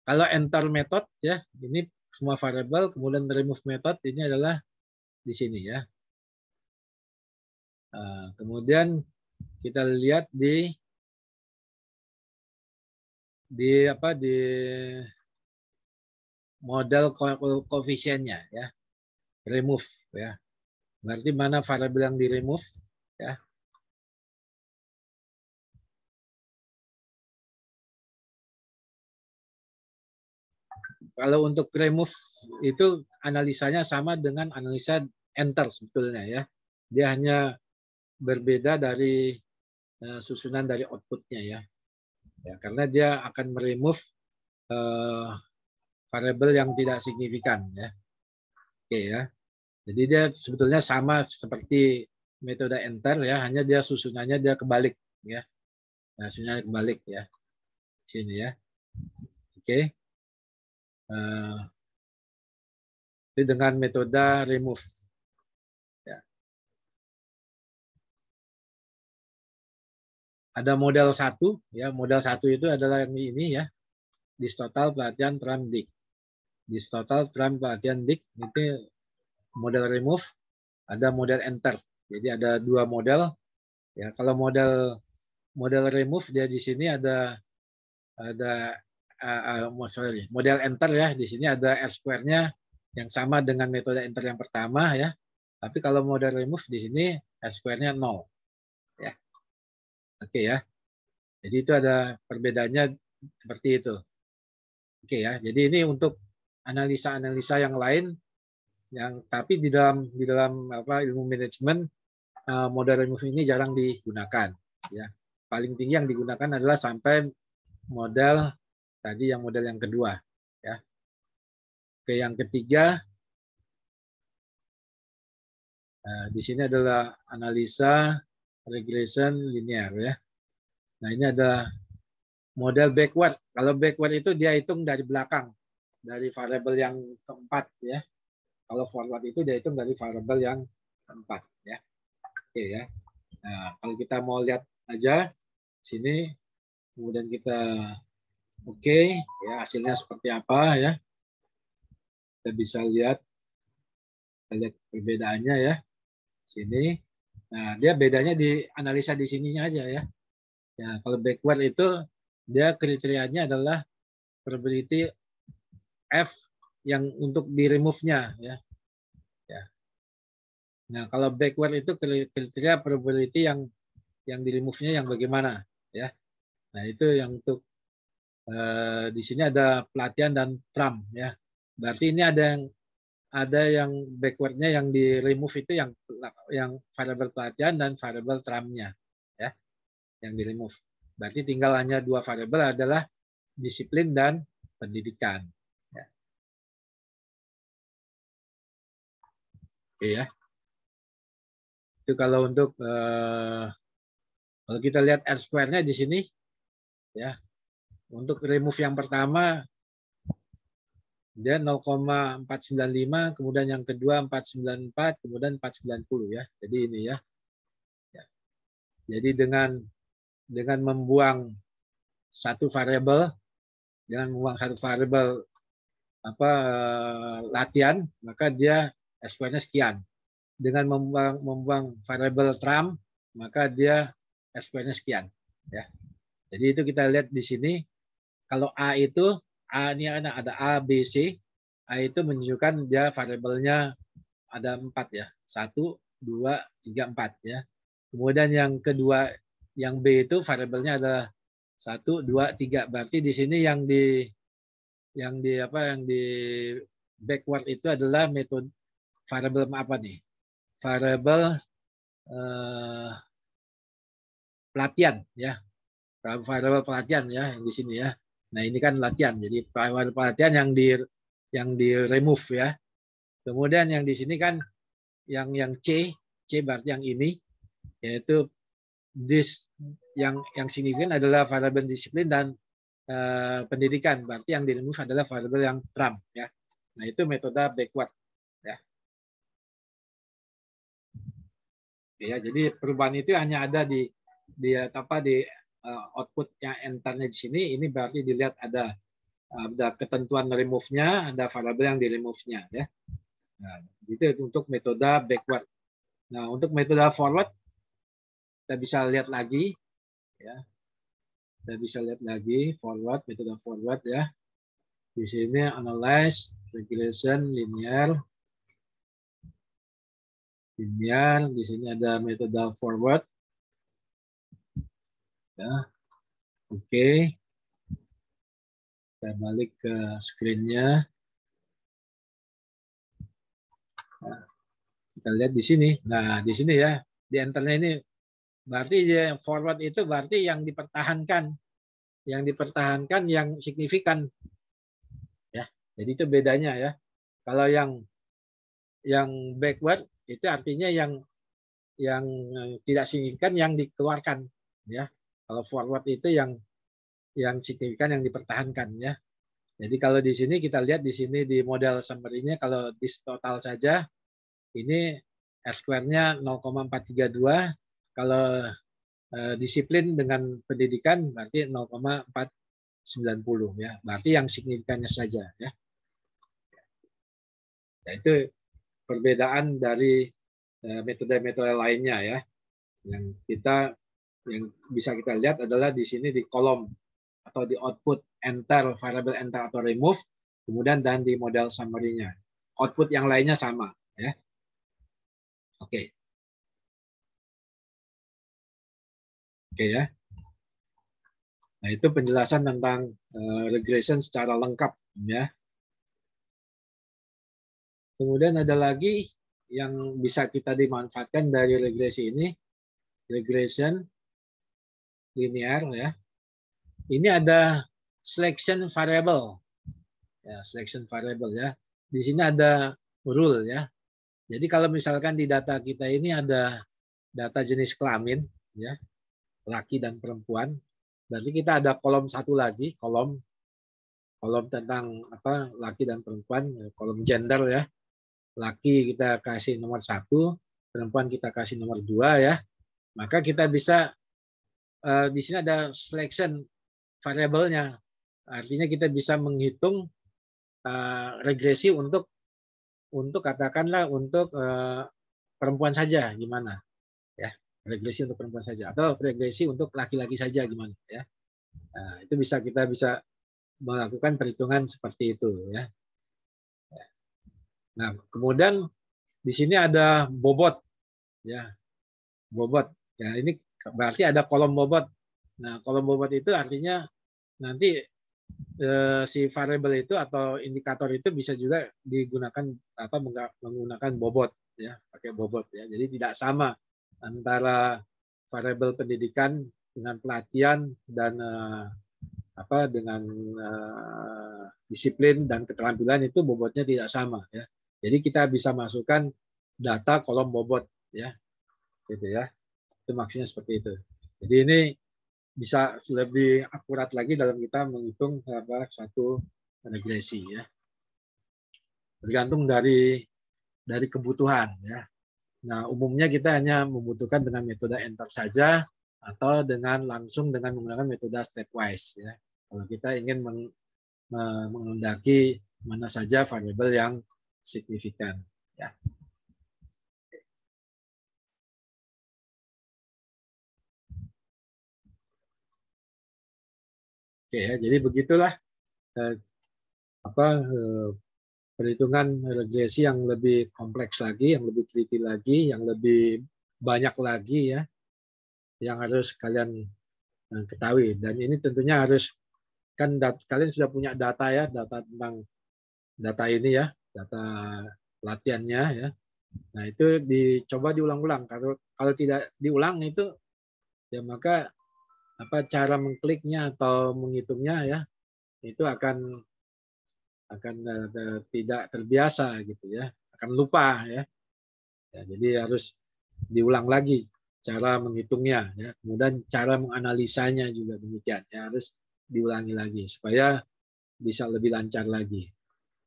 Kalau enter method, ya, ini semua variabel, kemudian remove method ini adalah di sini, ya. Kemudian kita lihat di model koefisiennya, ya, remove, ya. Berarti mana variabel yang di remove, ya. Kalau untuk remove itu analisanya sama dengan analisa enter sebetulnya, ya. Dia hanya berbeda dari susunan dari outputnya, ya. Ya, karena dia akan meremove variabel yang tidak signifikan, ya. Oke, ya. Jadi dia sebetulnya sama seperti metode enter, ya, hanya dia susunannya dia kebalik, ya. Nah, susunannya kebalik, ya. Sini, ya. Oke. Itu dengan metode remove. Ya. Ada model 1, ya. Model 1 itu adalah yang ini, ya. Dis total pelatihan tram dik. Dis total tram pelatihan dik itu model remove, ada model enter. Jadi ada dua model. Ya, kalau model remove dia di sini ada model enter, ya. Di sini ada R-square-nya yang sama dengan metode enter yang pertama, ya. Tapi kalau model remove di sini R-square-nya 0. Ya. Oke, ya. Jadi itu ada perbedaannya seperti itu. Oke, ya. Jadi ini untuk analisa-analisa yang lain tapi di dalam ilmu manajemen model remove ini jarang digunakan, ya. Paling tinggi yang digunakan adalah sampai model tadi yang model yang kedua, ya. Oke, yang ketiga di sini adalah analisa regression linear, ya. Nah, ini ada model backward. Kalau backward itu dia hitung dari belakang, dari variabel yang keempat, ya. Kalau forward itu dia hitung dari variabel yang keempat, ya. Oke, ya. Nah, kalau kita mau lihat aja sini, kemudian kita oke, ya, hasilnya seperti apa, ya. Kita bisa lihat perbedaannya, ya. Sini. Nah, dia bedanya di analisa di sininya aja, ya. Ya, kalau backward itu dia kriterianya adalah probability F yang untuk di remove-nya, ya. Ya. Nah, kalau backward itu kriteria probability yang di remove-nya yang bagaimana, ya. Nah, itu yang untuk di sini ada pelatihan dan tram, ya. Berarti ini ada yang backward-nya yang di remove itu yang variabel pelatihan dan variabel tramnya, ya, yang di remove. Berarti tinggal hanya dua variabel adalah disiplin dan pendidikan, ya. Oke, ya. Itu kalau untuk kalau kita lihat R-square-nya di sini, ya. Untuk remove yang pertama dia 0,495, kemudian yang kedua 494, kemudian 490, ya. Jadi ini, ya. Ya. Jadi dengan membuang satu variabel, latihan, maka dia R-square-nya sekian. Dengan membuang variabel tram, maka dia R-square-nya sekian, ya. Jadi itu kita lihat di sini. Kalau A itu, A ini ada A, B, C. A itu menunjukkan dia variabelnya ada 4 ya. 1, 2, 3, 4 ya. Kemudian yang kedua, yang B itu variabelnya adalah 1, 2, 3. Berarti di sini yang di backward itu adalah metode variabel apa nih? Variabel pelatihan ya. Variabel pelatihan ya yang di sini ya. Nah, ini kan latihan. Jadi variabel pelatihan yang di remove ya. Kemudian yang di sini kan yang C berarti yang ini, yaitu yang signifikan adalah variabel disiplin dan pendidikan. Berarti yang di remove adalah variabel yang trump ya. Nah, itu metode backward ya. Ya, jadi perubahan itu hanya ada di outputnya enternya di sini. Ini berarti dilihat ada ketentuan remove-nya, ada variabel yang di remove-nya ya. Nah, itu untuk metode backward. Nah, untuk metode forward kita bisa lihat lagi ya. Kita bisa lihat lagi metode forward ya. Di sini analyze, regression, linear. Di sini ada metode forward. Ya. Oke. Kita balik ke screen-nya. Nah, kita lihat di sini. Nah, di sini ya, di enternya ini berarti forward itu berarti yang dipertahankan yang signifikan ya. Jadi itu bedanya ya. Kalau yang backward itu artinya yang tidak signifikan yang dikeluarkan ya. Kalau forward itu yang signifikan yang dipertahankan ya. Jadi kalau di sini kita lihat di sini di model summary-nya, kalau di total saja ini R-square-nya 0,432. Kalau disiplin dengan pendidikan berarti 0,490 ya. Berarti yang signifikannya saja ya. Ya, itu perbedaan dari metode-metode lainnya ya. Yang bisa kita lihat adalah di sini di kolom atau di output enter, variable enter atau remove, kemudian dan di model summary-nya. Output yang lainnya sama ya. Oke. Oke ya. Nah, itu penjelasan tentang regression secara lengkap ya. Kemudian ada lagi yang bisa kita dimanfaatkan dari regresi ini, regression linear ya. Ini ada selection variable. Ya, selection variable ya. Di sini ada rule ya. Jadi kalau misalkan di data kita ini ada data jenis kelamin ya, laki dan perempuan, berarti kita ada kolom satu lagi, kolom tentang laki dan perempuan, kolom gender ya. Laki kita kasih nomor 1, perempuan kita kasih nomor 2 ya. Maka kita bisa di sini ada selection variabelnya. Artinya kita bisa menghitung regresi untuk katakanlah untuk perempuan saja gimana ya. Regresi untuk perempuan saja atau regresi untuk laki-laki saja gimana ya. Nah, itu kita bisa melakukan perhitungan seperti itu ya. Nah, kemudian di sini ada bobot ya. Bobot. Ya, ini berarti ada kolom bobot. Nah, kolom bobot itu artinya nanti si variabel itu atau indikator itu bisa juga digunakan menggunakan bobot ya, pakai bobot ya. Jadi tidak sama antara variabel pendidikan dengan pelatihan dan dengan disiplin dan keterampilan, itu bobotnya tidak sama ya. Jadi kita bisa masukkan data kolom bobot ya. Gitu ya. Itu maksudnya seperti itu. Jadi ini bisa lebih akurat lagi dalam kita menghitung satu regresi ya. Tergantung dari kebutuhan ya. Nah, umumnya kita hanya membutuhkan dengan metode enter saja atau langsung dengan menggunakan metode stepwise ya. Kalau kita ingin menghendaki mana saja variabel yang signifikan ya. Oke ya, jadi begitulah perhitungan regresi yang lebih kompleks lagi, yang lebih teliti lagi, yang lebih banyak lagi ya, yang harus kalian ketahui. Dan ini tentunya harus, kan kalian sudah punya data ya, data tentang data ini ya, data latihannya ya. Nah itu dicoba diulang-ulang. Kalau tidak diulang itu ya maka cara mengkliknya atau menghitungnya ya itu akan tidak terbiasa gitu ya, akan lupa ya. Jadi harus diulang lagi cara menghitungnya ya, kemudian cara menganalisanya juga demikian ya, harus diulangi lagi supaya bisa lebih lancar lagi.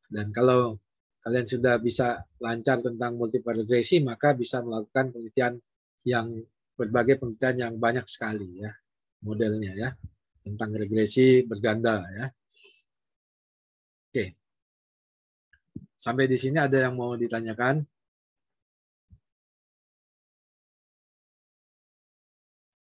Dan kalau kalian sudah bisa lancar tentang multiple regresi, maka bisa melakukan penelitian yang berbagai penelitian yang banyak sekali ya modelnya ya tentang regresi berganda ya. Oke. Sampai di sini ada yang mau ditanyakan?